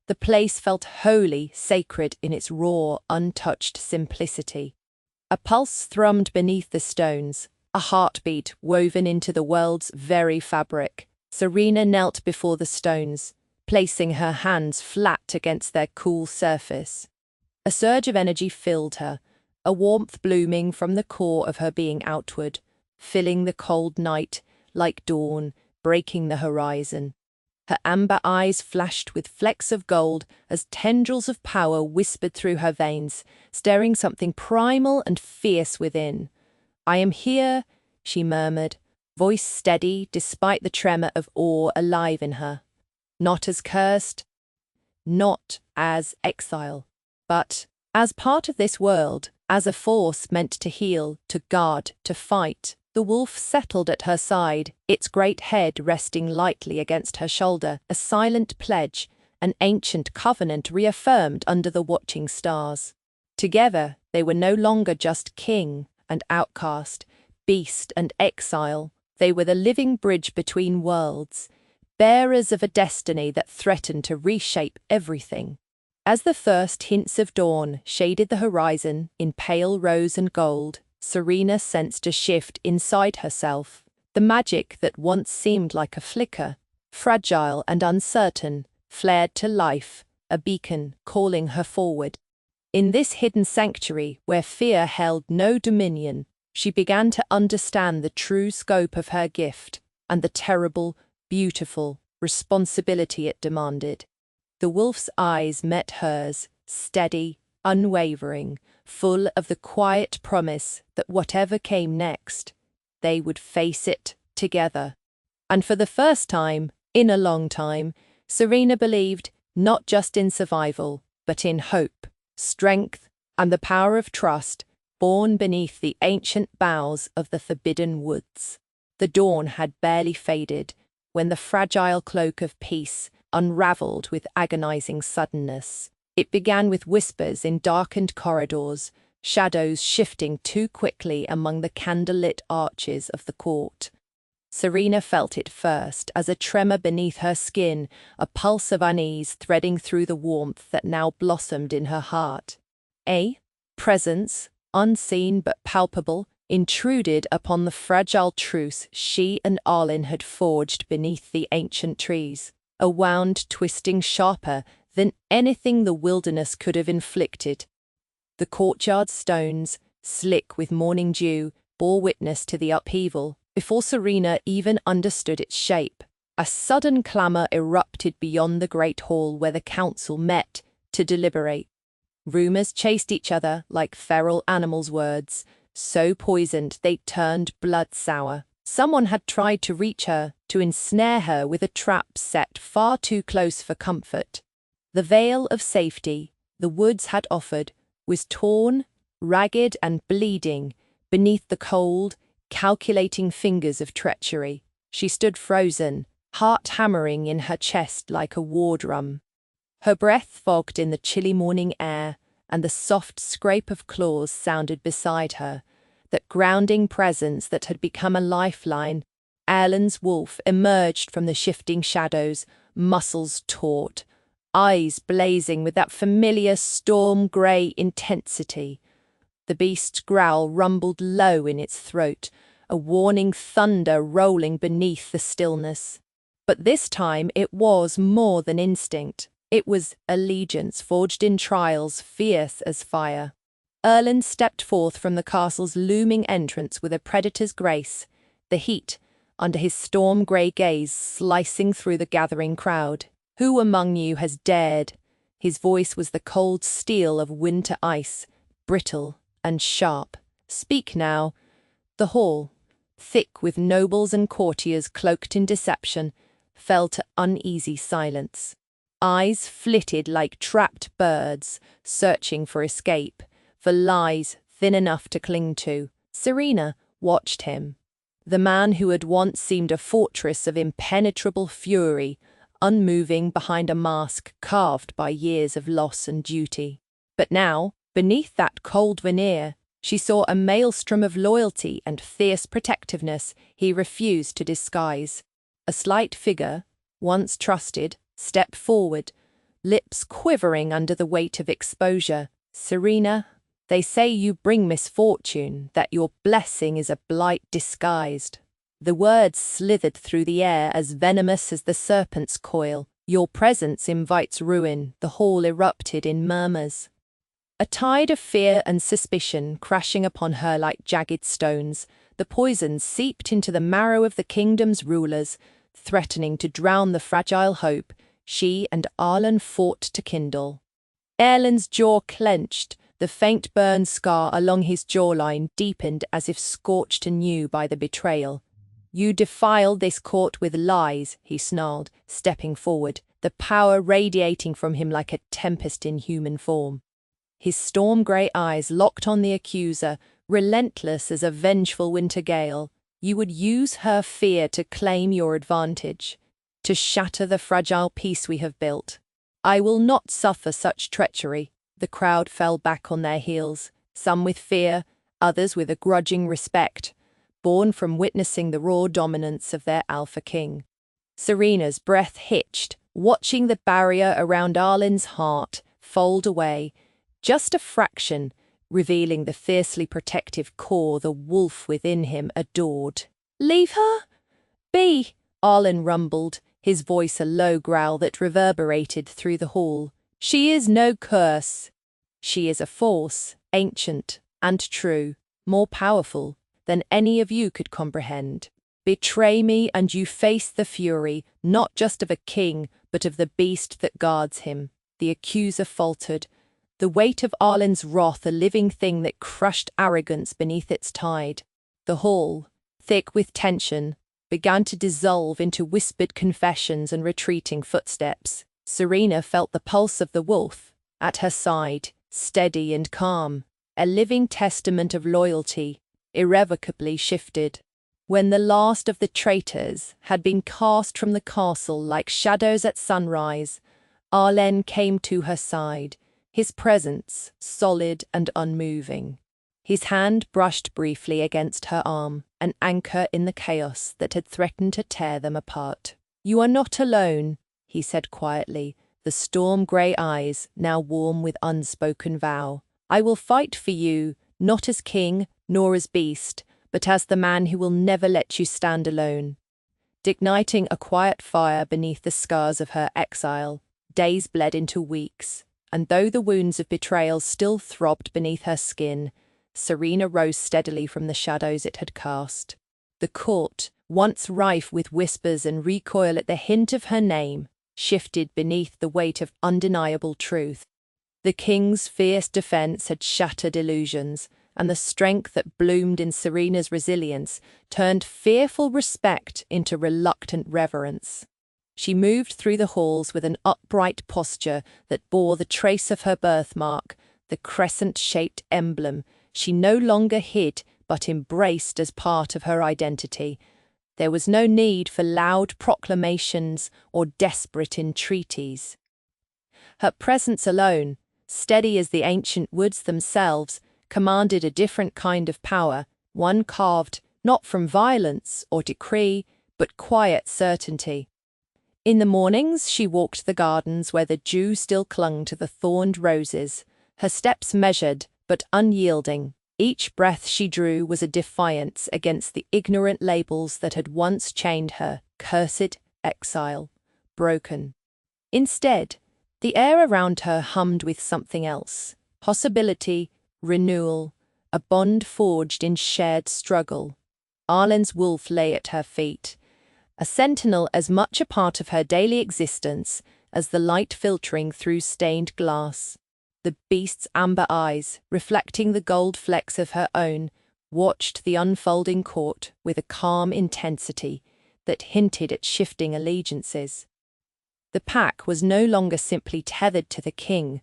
The place felt holy, sacred in its raw, untouched simplicity. A pulse thrummed beneath the stones, a heartbeat woven into the world's very fabric. Serena knelt before the stones, placing her hands flat against their cool surface. A surge of energy filled her, a warmth blooming from the core of her being outward, filling the cold night like dawn, breaking the horizon. Her amber eyes flashed with flecks of gold as tendrils of power whispered through her veins, stirring something primal and fierce within. "I am here," she murmured, voice steady despite the tremor of awe alive in her. "Not as cursed, not as exile, but as part of this world, as a force meant to heal, to guard, to fight." The wolf settled at her side, its great head resting lightly against her shoulder, a silent pledge, an ancient covenant reaffirmed under the watching stars. Together, they were no longer just king and outcast, beast and exile. They were the living bridge between worlds, bearers of a destiny that threatened to reshape everything. As the first hints of dawn shaded the horizon in pale rose and gold, Serena sensed a shift inside herself. The magic that once seemed like a flicker, fragile and uncertain, flared to life, a beacon calling her forward. In this hidden sanctuary, where fear held no dominion, she began to understand the true scope of her gift and the terrible, beautiful responsibility it demanded. The wolf's eyes met hers, steady, unwavering, full of the quiet promise that whatever came next, they would face it together. And for the first time, in a long time, Serena believed not just in survival, but in hope, strength, and the power of trust born beneath the ancient boughs of the forbidden woods. The dawn had barely faded when the fragile cloak of peace unraveled with agonizing suddenness. It began with whispers in darkened corridors, shadows shifting too quickly among the candlelit arches of the court. Serena felt it first as a tremor beneath her skin, a pulse of unease threading through the warmth that now blossomed in her heart. A presence, unseen but palpable, intruded upon the fragile truce she and Arlen had forged beneath the ancient trees, a wound twisting sharper than anything the wilderness could have inflicted. The courtyard's stones, slick with morning dew, bore witness to the upheaval. Before Serena even understood its shape, a sudden clamor erupted beyond the great hall where the council met to deliberate. Rumors chased each other like feral animals' words, so poisoned they turned blood sour. Someone had tried to reach her, to ensnare her with a trap set far too close for comfort. The veil of safety the woods had offered was torn, ragged and bleeding beneath the cold, calculating fingers of treachery. She stood frozen, heart hammering in her chest like a war drum. Her breath fogged in the chilly morning air, and the soft scrape of claws sounded beside her, that grounding presence that had become a lifeline. Erlen's wolf emerged from the shifting shadows, muscles taut, eyes blazing with that familiar storm-grey intensity. The beast's growl rumbled low in its throat, a warning thunder rolling beneath the stillness. But this time it was more than instinct. It was allegiance forged in trials fierce as fire. Erlen stepped forth from the castle's looming entrance with a predator's grace, the heat, under his storm-grey gaze, slicing through the gathering crowd. "Who among you has dared?" His voice was the cold steel of winter ice, brittle and sharp. "Speak now." The hall, thick with nobles and courtiers cloaked in deception, fell to uneasy silence. Eyes flitted like trapped birds, searching for escape, for lies thin enough to cling to. Serena watched him. The man who had once seemed a fortress of impenetrable fury, unmoving behind a mask carved by years of loss and duty. But now, beneath that cold veneer, she saw a maelstrom of loyalty and fierce protectiveness he refused to disguise. A slight figure, once trusted, stepped forward, lips quivering under the weight of exposure. "Serena, they say you bring misfortune, that your blessing is a blight disguised." The words slithered through the air as venomous as the serpent's coil. "Your presence invites ruin." The hall erupted in murmurs. A tide of fear and suspicion crashing upon her like jagged stones, the poison seeped into the marrow of the kingdom's rulers, threatening to drown the fragile hope she and Arlen fought to kindle. Erlen's jaw clenched, the faint burn scar along his jawline deepened as if scorched anew by the betrayal. "You defile this court with lies," he snarled, stepping forward, the power radiating from him like a tempest in human form. His storm-grey eyes locked on the accuser, relentless as a vengeful winter gale. "You would use her fear to claim your advantage, to shatter the fragile peace we have built. I will not suffer such treachery." The crowd fell back on their heels, some with fear, others with a grudging respect, born from witnessing the raw dominance of their alpha king. Serena's breath hitched, watching the barrier around Arlen's heart fold away, just a fraction, revealing the fiercely protective core the wolf within him adored. "Leave her be," Arlen rumbled, his voice a low growl that reverberated through the hall. "She is no curse. She is a force, ancient and true, more powerful than any of you could comprehend. Betray me and you face the fury, not just of a king, but of the beast that guards him." The accuser faltered, the weight of Arlen's wrath a living thing that crushed arrogance beneath its tide. The hall, thick with tension, began to dissolve into whispered confessions and retreating footsteps. Serena felt the pulse of the wolf, at her side, steady and calm, a living testament of loyalty, irrevocably shifted. When the last of the traitors had been cast from the castle like shadows at sunrise, Arlen came to her side, his presence solid and unmoving. His hand brushed briefly against her arm, an anchor in the chaos that had threatened to tear them apart. "You are not alone," he said quietly, the storm-grey eyes now warm with unspoken vow. "I will fight for you, not as king nor as beast, but as the man who will never let you stand alone." Igniting a quiet fire beneath the scars of her exile, days bled into weeks, and though the wounds of betrayal still throbbed beneath her skin, Serena rose steadily from the shadows it had cast. The court, once rife with whispers and recoil at the hint of her name, shifted beneath the weight of undeniable truth. The king's fierce defense had shattered illusions, and the strength that bloomed in Serena's resilience turned fearful respect into reluctant reverence. She moved through the halls with an upright posture that bore the trace of her birthmark, the crescent-shaped emblem she no longer hid but embraced as part of her identity. There was no need for loud proclamations or desperate entreaties. Her presence alone, steady as the ancient woods themselves, commanded a different kind of power, one carved not from violence or decree, but quiet certainty. In the mornings she walked the gardens where the dew still clung to the thorned roses, her steps measured but unyielding. Each breath she drew was a defiance against the ignorant labels that had once chained her: cursed, exile, broken. Instead, the air around her hummed with something else: possibility, renewal, a bond forged in shared struggle. Arlen's wolf lay at her feet, a sentinel as much a part of her daily existence as the light filtering through stained glass. The beast's amber eyes, reflecting the gold flecks of her own, watched the unfolding court with a calm intensity that hinted at shifting allegiances. The pack was no longer simply tethered to the king,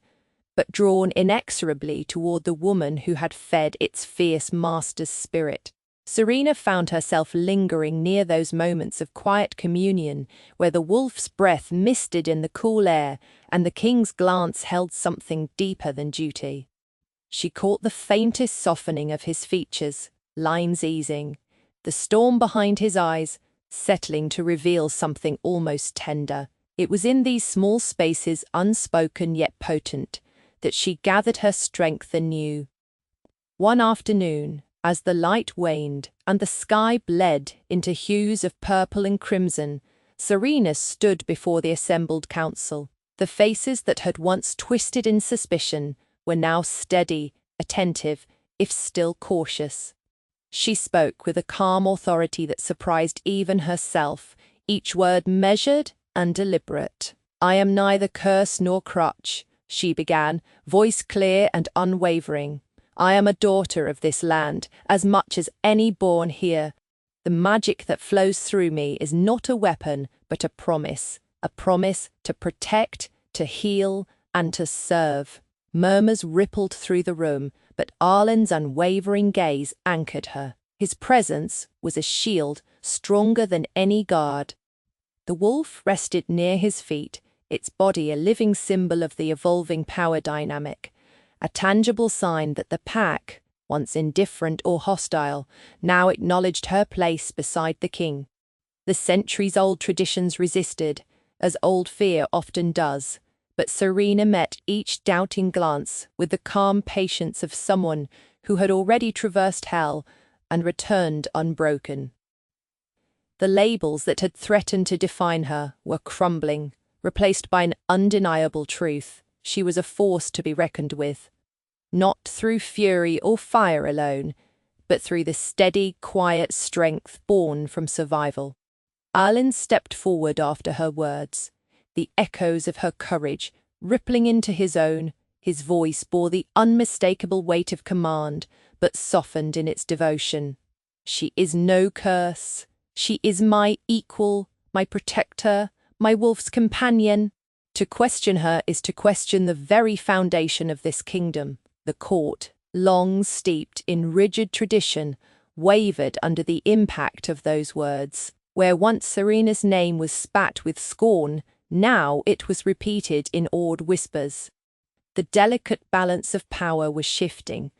but drawn inexorably toward the woman who had fed its fierce master's spirit. Serena found herself lingering near those moments of quiet communion where the wolf's breath misted in the cool air and the king's glance held something deeper than duty. She caught the faintest softening of his features, lines easing, the storm behind his eyes settling to reveal something almost tender. It was in these small spaces, unspoken yet potent, that she gathered her strength anew. One afternoon, as the light waned and the sky bled into hues of purple and crimson, Serena stood before the assembled council. The faces that had once twisted in suspicion were now steady, attentive, if still cautious. She spoke with a calm authority that surprised even herself, each word measured and deliberate. "I am neither curse nor crutch," she began, voice clear and unwavering. "I am a daughter of this land, as much as any born here. The magic that flows through me is not a weapon, but a promise to protect, to heal, and to serve." Murmurs rippled through the room, but Arlen's unwavering gaze anchored her. His presence was a shield stronger than any guard. The wolf rested near his feet, its body a living symbol of the evolving power dynamic, a tangible sign that the pack, once indifferent or hostile, now acknowledged her place beside the king. The centuries-old traditions resisted, as old fear often does, but Serena met each doubting glance with the calm patience of someone who had already traversed hell and returned unbroken. The labels that had threatened to define her were crumbling, replaced by an undeniable truth. She was a force to be reckoned with, not through fury or fire alone, but through the steady, quiet strength born from survival. Arlen stepped forward after her words, the echoes of her courage rippling into his own. His voice bore the unmistakable weight of command, but softened in its devotion. "She is no curse. She is my equal, my protector, my wolf's companion. To question her is to question the very foundation of this kingdom." The court, long steeped in rigid tradition, wavered under the impact of those words. Where once Serena's name was spat with scorn, now it was repeated in awed whispers. The delicate balance of power was shifting.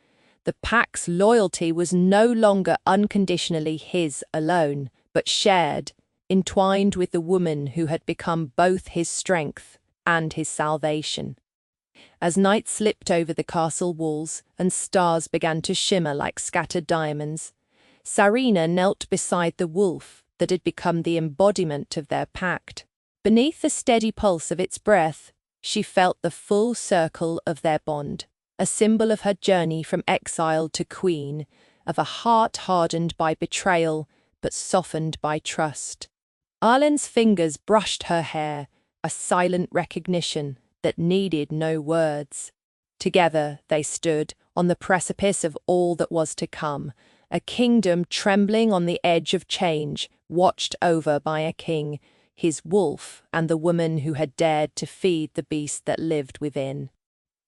The pack's loyalty was no longer unconditionally his alone, but shared, entwined with the woman who had become both his strength and his salvation. As night slipped over the castle walls and stars began to shimmer like scattered diamonds, Serena knelt beside the wolf that had become the embodiment of their pact. Beneath the steady pulse of its breath, she felt the full circle of their bond, a symbol of her journey from exile to queen, of a heart hardened by betrayal but softened by trust. Arlen's fingers brushed her hair, a silent recognition that needed no words. Together they stood on the precipice of all that was to come, a kingdom trembling on the edge of change, watched over by a king, his wolf, and the woman who had dared to feed the beast that lived within.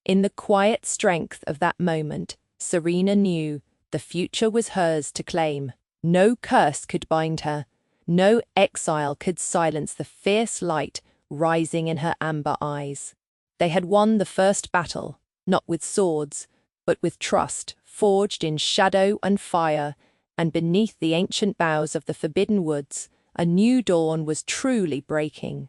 In the quiet strength of that moment, Serena knew the future was hers to claim. No curse could bind her. No exile could silence the fierce light rising in her amber eyes. They had won the first battle, not with swords, but with trust, forged in shadow and fire, and beneath the ancient boughs of the forbidden woods, a new dawn was truly breaking.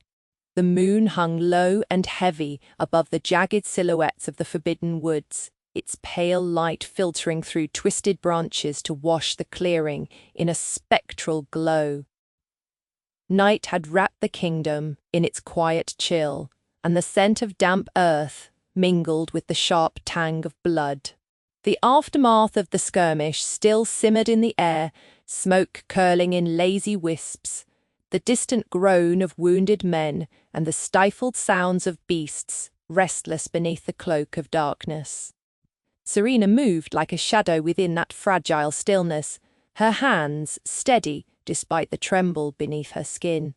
The moon hung low and heavy above the jagged silhouettes of the forbidden woods, its pale light filtering through twisted branches to wash the clearing in a spectral glow. Night had wrapped the kingdom in its quiet chill, and the scent of damp earth mingled with the sharp tang of blood. The aftermath of the skirmish still simmered in the air, smoke curling in lazy wisps, the distant groan of wounded men and the stifled sounds of beasts restless beneath the cloak of darkness. Serena moved like a shadow within that fragile stillness, her hands steady despite the tremble beneath her skin.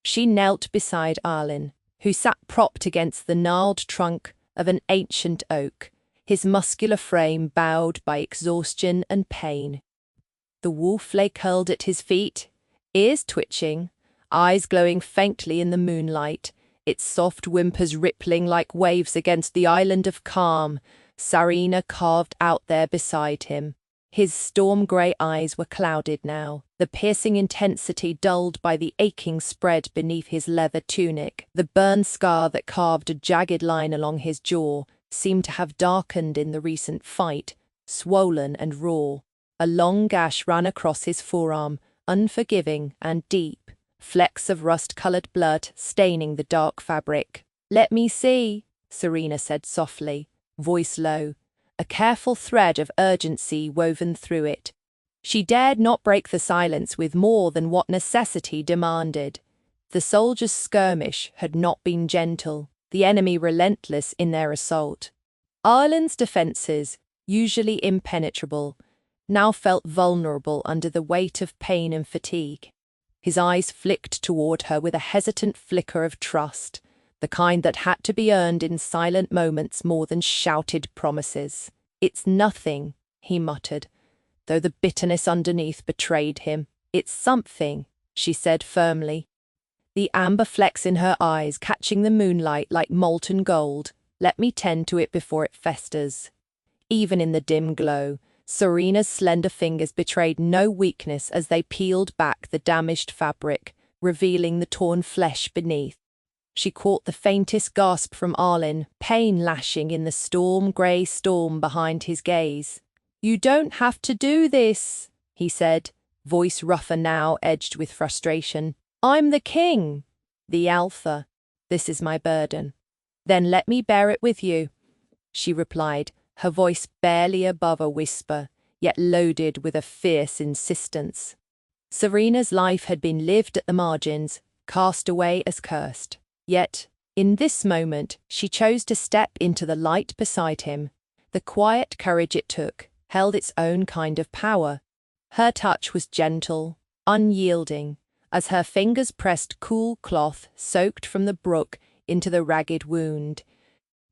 She knelt beside Arlen, who sat propped against the gnarled trunk, of an ancient oak, his muscular frame bowed by exhaustion and pain. The wolf lay curled at his feet, ears twitching, eyes glowing faintly in the moonlight, its soft whimpers rippling like waves against the island of calm, Sarina carved out there beside him. His storm-grey eyes were clouded now, the piercing intensity dulled by the aching spread beneath his leather tunic. The burn scar that carved a jagged line along his jaw seemed to have darkened in the recent fight, swollen and raw. A long gash ran across his forearm, unforgiving and deep, flecks of rust-colored blood staining the dark fabric. "Let me see," Sarina said softly, voice low, a careful thread of urgency woven through it. She dared not break the silence with more than what necessity demanded. The soldiers' skirmish had not been gentle, the enemy relentless in their assault. Ireland's defences, usually impenetrable, now felt vulnerable under the weight of pain and fatigue. His eyes flicked toward her with a hesitant flicker of trust, the kind that had to be earned in silent moments more than shouted promises. "It's nothing," he muttered, though the bitterness underneath betrayed him. "It's something," she said firmly, the amber flecks in her eyes catching the moonlight like molten gold. "Let me tend to it before it festers." Even in the dim glow, Sarina's slender fingers betrayed no weakness as they peeled back the damaged fabric, revealing the torn flesh beneath. She caught the faintest gasp from Arlen, pain lashing in the storm-grey storm behind his gaze. "You don't have to do this," he said, voice rougher now, edged with frustration. "I'm the king, the alpha. This is my burden. Then let me bear it with you," she replied, her voice barely above a whisper, yet loaded with a fierce insistence. Sarina's life had been lived at the margins, cast away as cursed. Yet, in this moment, she chose to step into the light beside him. The quiet courage it took held its own kind of power. Her touch was gentle, unyielding, as her fingers pressed cool cloth soaked from the brook into the ragged wound.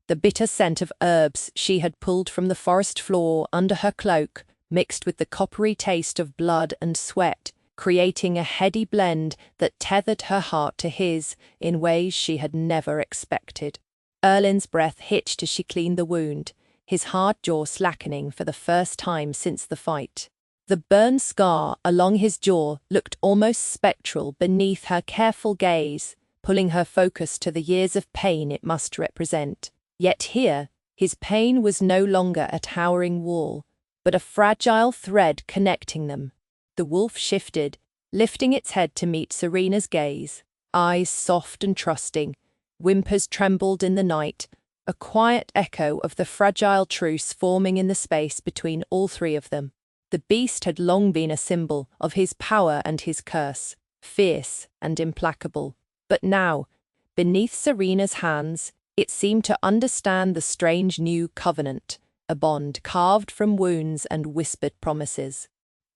The bitter scent of herbs she had pulled from the forest floor under her cloak mixed with the coppery taste of blood and sweat, creating a heady blend that tethered her heart to his in ways she had never expected. Erlin's breath hitched as she cleaned the wound, his hard jaw slackening for the first time since the fight. The burn scar along his jaw looked almost spectral beneath her careful gaze, pulling her focus to the years of pain it must represent. Yet here, his pain was no longer a towering wall, but a fragile thread connecting them. The wolf shifted, lifting its head to meet Sarina's gaze, eyes soft and trusting. Whimpers trembled in the night, a quiet echo of the fragile truce forming in the space between all three of them. The beast had long been a symbol of his power and his curse, fierce and implacable. But now, beneath Sarina's hands, it seemed to understand the strange new covenant, a bond carved from wounds and whispered promises.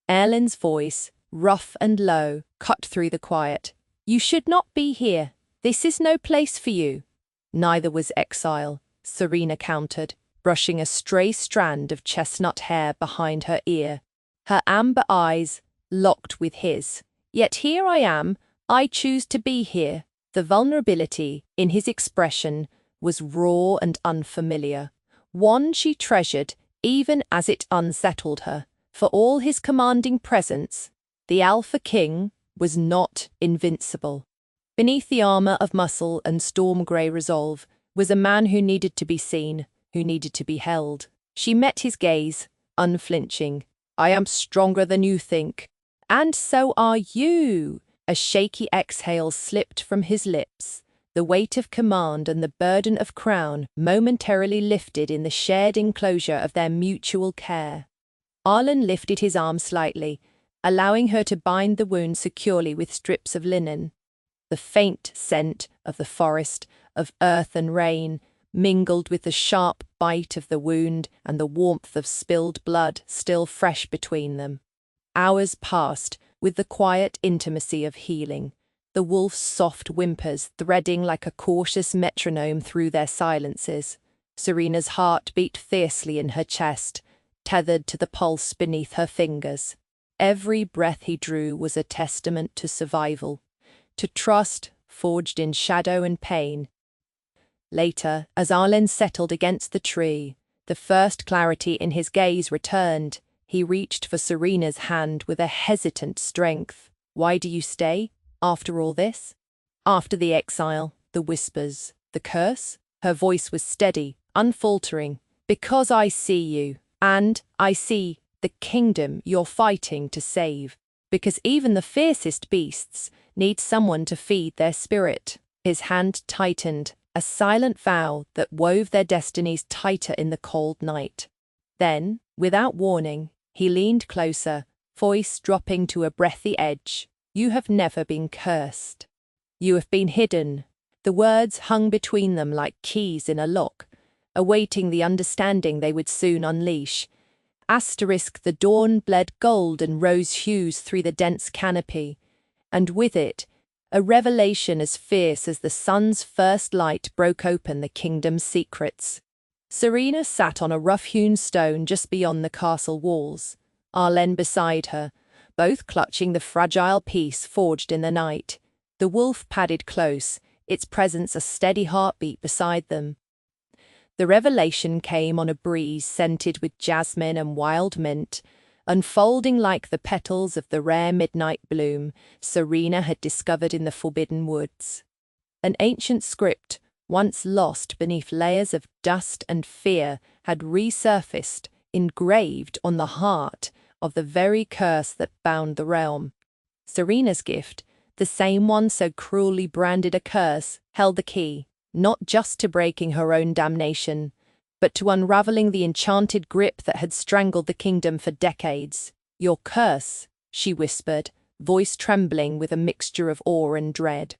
Erlin's voice, rough and low, cut through the quiet. "You should not be here. This is no place for you." "Neither was exile," Sarina countered, brushing a stray strand of chestnut hair behind her ear. Her amber eyes locked with his. "Yet here I am. I choose to be here." The vulnerability in his expression was raw and unfamiliar, one she treasured even as it unsettled her. For all his commanding presence, the Alpha King was not invincible. Beneath the armor of muscle and storm-grey resolve was a man who needed to be seen, who needed to be held. She met his gaze, unflinching. "I am stronger than you think." "And so are you." A shaky exhale slipped from his lips. The weight of command and the burden of crown momentarily lifted in the shared enclosure of their mutual care. Arlen lifted his arm slightly, allowing her to bind the wound securely with strips of linen. The faint scent of the forest, of earth and rain, mingled with the sharp bite of the wound and the warmth of spilled blood still fresh between them. Hours passed with the quiet intimacy of healing, the wolf's soft whimpers threading like a cautious metronome through their silences. Serena's heart beat fiercely in her chest, tethered to the pulse beneath her fingers. Every breath he drew was a testament to survival, to trust forged in shadow and pain. Later, as Arlen settled against the tree, the first clarity in his gaze returned. He reached for Serena's hand with a hesitant strength. "Why do you stay, after all this? After the exile, the whispers, the curse?" Her voice was steady, unfaltering. "Because I see you, and I see the kingdom you're fighting to save. Because even the fiercest beasts need someone to feed their spirit." His hand tightened, a silent vow that wove their destinies tighter in the cold night. Then, without warning, he leaned closer, voice dropping to a breathy edge. "You have never been cursed. You have been hidden." The words hung between them like keys in a lock, awaiting the understanding they would soon unleash. The dawn bled gold and rose hues through the dense canopy, and with it, a revelation as fierce as the sun's first light broke open the kingdom's secrets. Serena sat on a rough-hewn stone just beyond the castle walls, Arlen beside her, both clutching the fragile piece forged in the night. The wolf padded close, its presence a steady heartbeat beside them. The revelation came on a breeze scented with jasmine and wild mint, unfolding like the petals of the rare midnight bloom Serena had discovered in the forbidden woods. An ancient script, once lost beneath layers of dust and fear, had resurfaced, engraved on the heart of the very curse that bound the realm. Serena's gift, the same one so cruelly branded a curse, held the key, not just to breaking her own damnation, but to unraveling the enchanted grip that had strangled the kingdom for decades. "Your curse," she whispered, voice trembling with a mixture of awe and dread.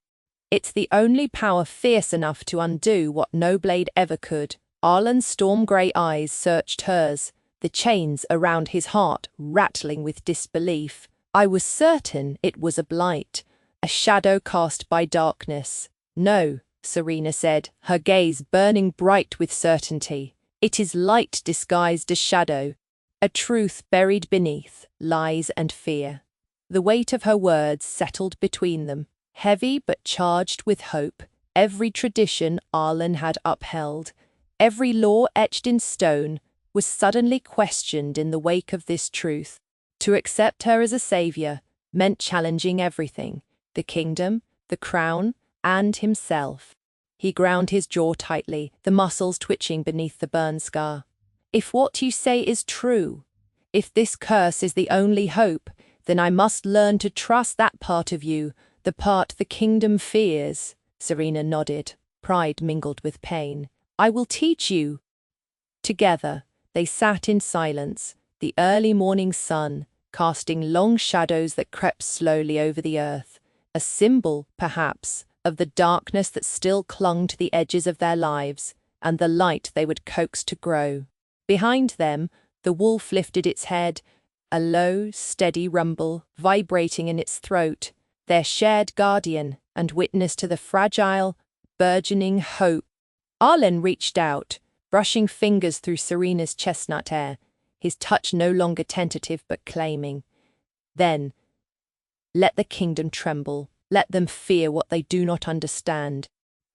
"It's the only power fierce enough to undo what no blade ever could." Arlen's storm-grey eyes searched hers, the chains around his heart rattling with disbelief. "I was certain it was a blight, a shadow cast by darkness." "No," Serena said, her gaze burning bright with certainty. "It is light disguised as shadow, a truth buried beneath lies and fear." The weight of her words settled between them, heavy but charged with hope. Every tradition Arlen had upheld, every law etched in stone, was suddenly questioned in the wake of this truth. To accept her as a savior meant challenging everything, the kingdom, the crown, and himself. He ground his jaw tightly, the muscles twitching beneath the burn scar. "If what you say is true, if this curse is the only hope, then I must learn to trust that part of you, the part the kingdom fears." Serena nodded, pride mingled with pain. "I will teach you." Together, they sat in silence, the early morning sun casting long shadows that crept slowly over the earth, a symbol, perhaps, of the darkness that still clung to the edges of their lives, and the light they would coax to grow. Behind them, the wolf lifted its head, a low, steady rumble vibrating in its throat, their shared guardian and witness to the fragile, burgeoning hope. Arlen reached out, brushing fingers through Serena's chestnut hair, his touch no longer tentative but claiming. "Then, let the kingdom tremble. Let them fear what they do not understand.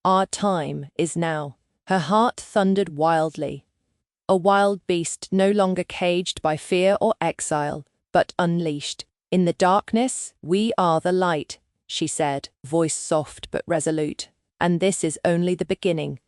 Our time is now." Her heart thundered wildly. A wild beast no longer caged by fear or exile, but unleashed. "In the darkness, we are the light," she said, voice soft but resolute. "And this is only the beginning."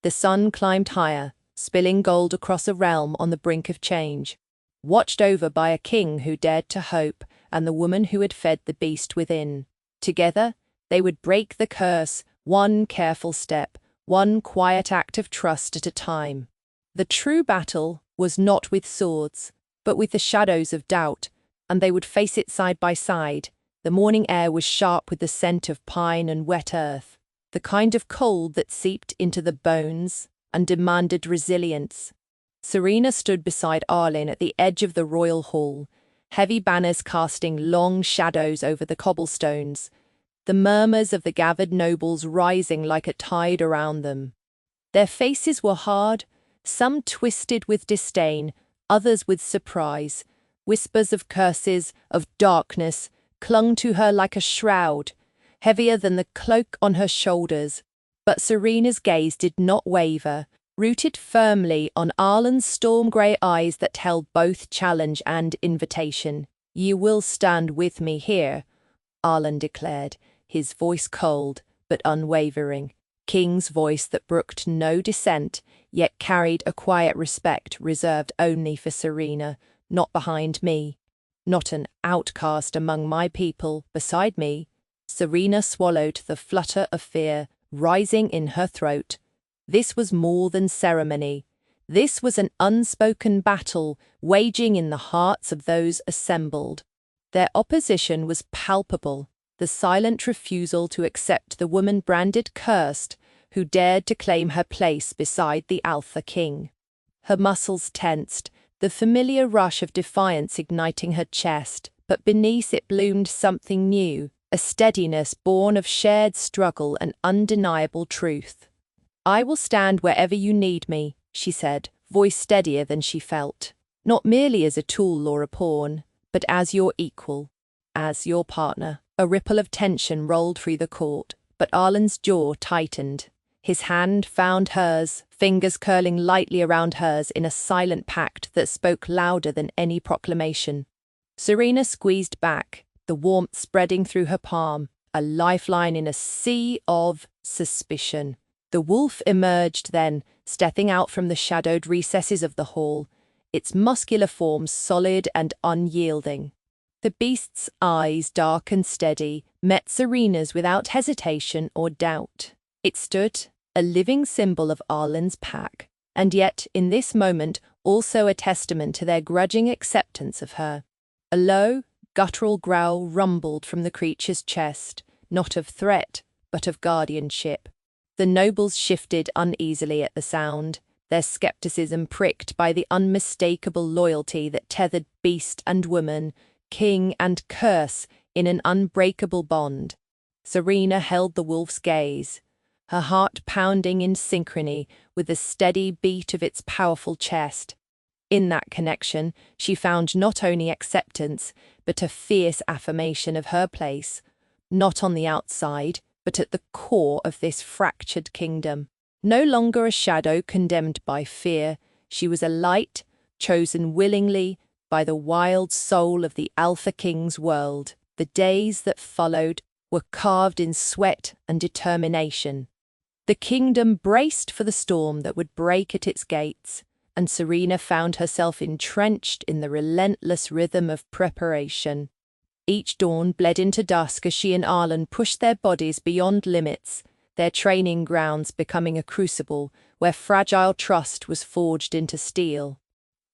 The sun climbed higher, spilling gold across a realm on the brink of change, watched over by a king who dared to hope and the woman who had fed the beast within. Together, they would break the curse, one careful step, one quiet act of trust at a time. The true battle was not with swords, but with the shadows of doubt, and they would face it side by side. The morning air was sharp with the scent of pine and wet earth, the kind of cold that seeped into the bones and demanded resilience. Serena stood beside Arlen at the edge of the royal hall, heavy banners casting long shadows over the cobblestones, the murmurs of the gathered nobles rising like a tide around them. Their faces were hard, some twisted with disdain, others with surprise. Whispers of curses, of darkness, clung to her like a shroud, heavier than the cloak on her shoulders. But Serena's gaze did not waver, rooted firmly on Arlen's storm-grey eyes that held both challenge and invitation. "You will stand with me here," Arlen declared, his voice cold but unwavering. King's voice that brooked no dissent, yet carried a quiet respect reserved only for Serena. "Not behind me. Not an outcast among my people beside me." Serena swallowed the flutter of fear rising in her throat. This was more than ceremony. This was an unspoken battle waging in the hearts of those assembled. Their opposition was palpable, the silent refusal to accept the woman branded cursed who dared to claim her place beside the Alpha King. Her muscles tensed, the familiar rush of defiance igniting her chest, but beneath it bloomed something new, a steadiness born of shared struggle and undeniable truth. "I will stand wherever you need me," she said, voice steadier than she felt. "Not merely as a tool or a pawn, but as your equal, as your partner." A ripple of tension rolled through the court, but Arlen's jaw tightened. His hand found hers, fingers curling lightly around hers in a silent pact that spoke louder than any proclamation. Serena squeezed back, the warmth spreading through her palm, a lifeline in a sea of suspicion. The wolf emerged then, stepping out from the shadowed recesses of the hall, its muscular form solid and unyielding. The beast's eyes, dark and steady, met Serena's without hesitation or doubt. It stood, a living symbol of Arlen's pack, and yet, in this moment, also a testament to their grudging acceptance of her. A low, guttural growl rumbled from the creature's chest, not of threat, but of guardianship. The nobles shifted uneasily at the sound, their skepticism pricked by the unmistakable loyalty that tethered beast and woman, king and curse, in an unbreakable bond. Serena held the wolf's gaze, her heart pounding in synchrony with the steady beat of its powerful chest. In that connection, she found not only acceptance, but a fierce affirmation of her place, not on the outside, but at the core of this fractured kingdom. No longer a shadow condemned by fear, she was a light, chosen willingly by the wild soul of the Alpha King's world. The days that followed were carved in sweat and determination. The kingdom braced for the storm that would break at its gates, and Serena found herself entrenched in the relentless rhythm of preparation. Each dawn bled into dusk as she and Arlen pushed their bodies beyond limits, their training grounds becoming a crucible where fragile trust was forged into steel.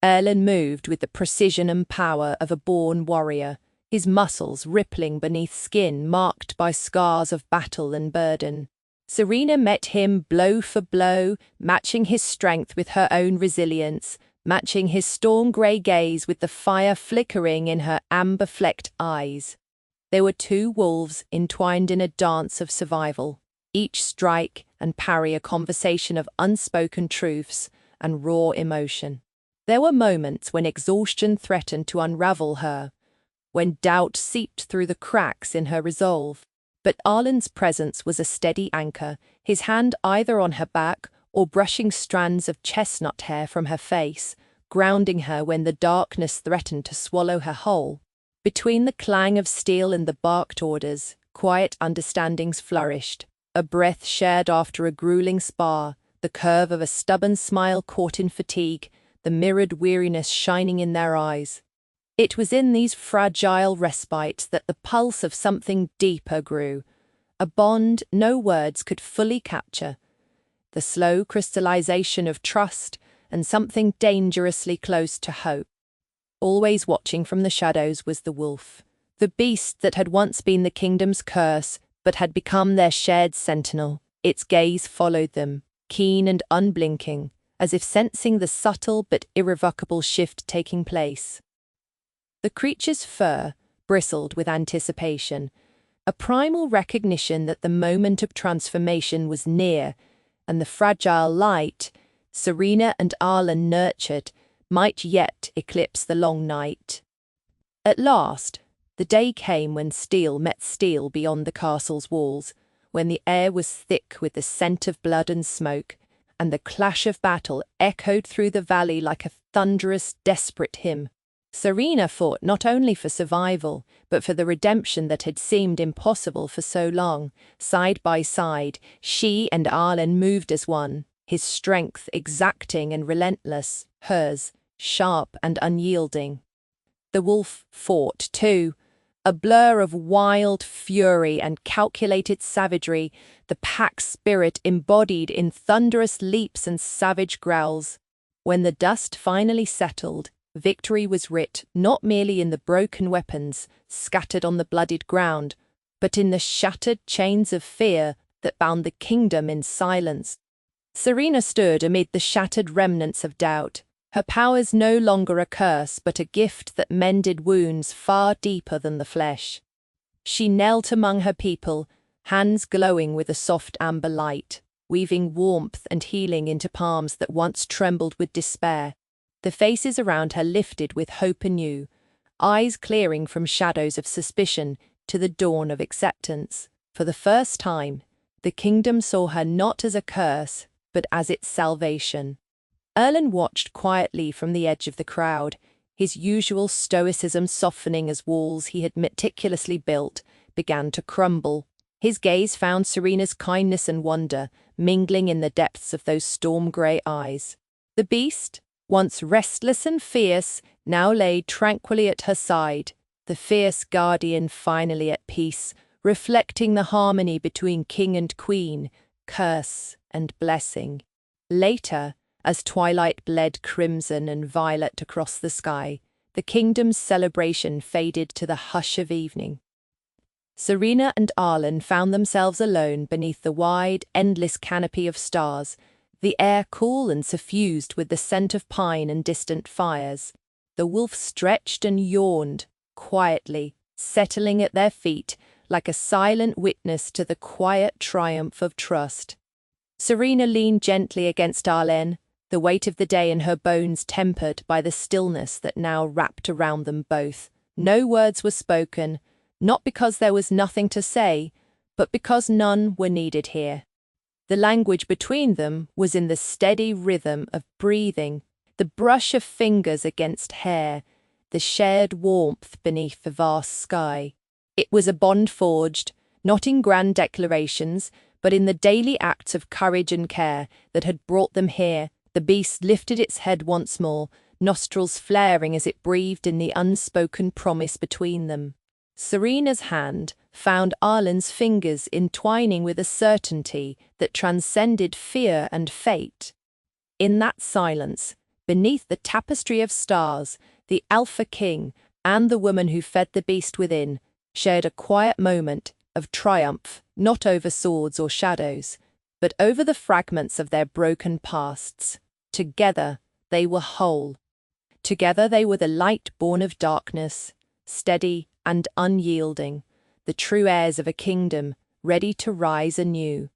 Erlen moved with the precision and power of a born warrior, his muscles rippling beneath skin marked by scars of battle and burden. Serena met him blow for blow, matching his strength with her own resilience, matching his storm-grey gaze with the fire flickering in her amber-flecked eyes. They were two wolves entwined in a dance of survival, each strike and parry a conversation of unspoken truths and raw emotion. There were moments when exhaustion threatened to unravel her, when doubt seeped through the cracks in her resolve. But Arlen's presence was a steady anchor, his hand either on her back or brushing strands of chestnut hair from her face, grounding her when the darkness threatened to swallow her whole. Between the clang of steel and the barked orders, quiet understandings flourished, a breath shared after a grueling spar, the curve of a stubborn smile caught in fatigue, the mirrored weariness shining in their eyes. It was in these fragile respites that the pulse of something deeper grew, a bond no words could fully capture, the slow crystallization of trust and something dangerously close to hope. Always watching from the shadows was the wolf, the beast that had once been the kingdom's curse but had become their shared sentinel. Its gaze followed them, keen and unblinking, as if sensing the subtle but irrevocable shift taking place. The creature's fur bristled with anticipation, a primal recognition that the moment of transformation was near, and the fragile light, Serena and Arlen nurtured, might yet eclipse the long night. At last, the day came when steel met steel beyond the castle's walls, when the air was thick with the scent of blood and smoke, and the clash of battle echoed through the valley like a thunderous, desperate hymn. Serena fought not only for survival, but for the redemption that had seemed impossible for so long. Side by side, she and Arlen moved as one, his strength exacting and relentless, hers sharp and unyielding. The wolf fought, too, a blur of wild fury and calculated savagery, the pack spirit embodied in thunderous leaps and savage growls. When the dust finally settled, victory was writ not merely in the broken weapons scattered on the bloodied ground, but in the shattered chains of fear that bound the kingdom in silence. Serena stood amid the shattered remnants of doubt, her powers no longer a curse but a gift that mended wounds far deeper than the flesh. She knelt among her people, hands glowing with a soft amber light, weaving warmth and healing into palms that once trembled with despair. The faces around her lifted with hope anew, eyes clearing from shadows of suspicion to the dawn of acceptance. For the first time, the kingdom saw her not as a curse, but as its salvation. Erlen watched quietly from the edge of the crowd, his usual stoicism softening as walls he had meticulously built began to crumble. His gaze found Serena's kindness and wonder mingling in the depths of those storm-grey eyes. The beast, once restless and fierce, now lay tranquilly at her side, the fierce guardian finally at peace, reflecting the harmony between king and queen, curse and blessing. Later, as twilight bled crimson and violet across the sky, the kingdom's celebration faded to the hush of evening. Serena and Arlen found themselves alone beneath the wide, endless canopy of stars, the air cool and suffused with the scent of pine and distant fires. The wolf stretched and yawned, quietly, settling at their feet like a silent witness to the quiet triumph of trust. Serena leaned gently against Arlen, the weight of the day in her bones tempered by the stillness that now wrapped around them both. No words were spoken, not because there was nothing to say, but because none were needed here. The language between them was in the steady rhythm of breathing, the brush of fingers against hair, the shared warmth beneath the vast sky. It was a bond forged, not in grand declarations, but in the daily acts of courage and care that had brought them here. The beast lifted its head once more, nostrils flaring as it breathed in the unspoken promise between them. Serena's hand found Arlen's fingers entwining with a certainty that transcended fear and fate. In that silence, beneath the tapestry of stars, the Alpha King and the woman who fed the beast within shared a quiet moment of triumph, not over swords or shadows, but over the fragments of their broken pasts. Together, they were whole. Together they were the light born of darkness, steady and unyielding, the true heirs of a kingdom ready to rise anew.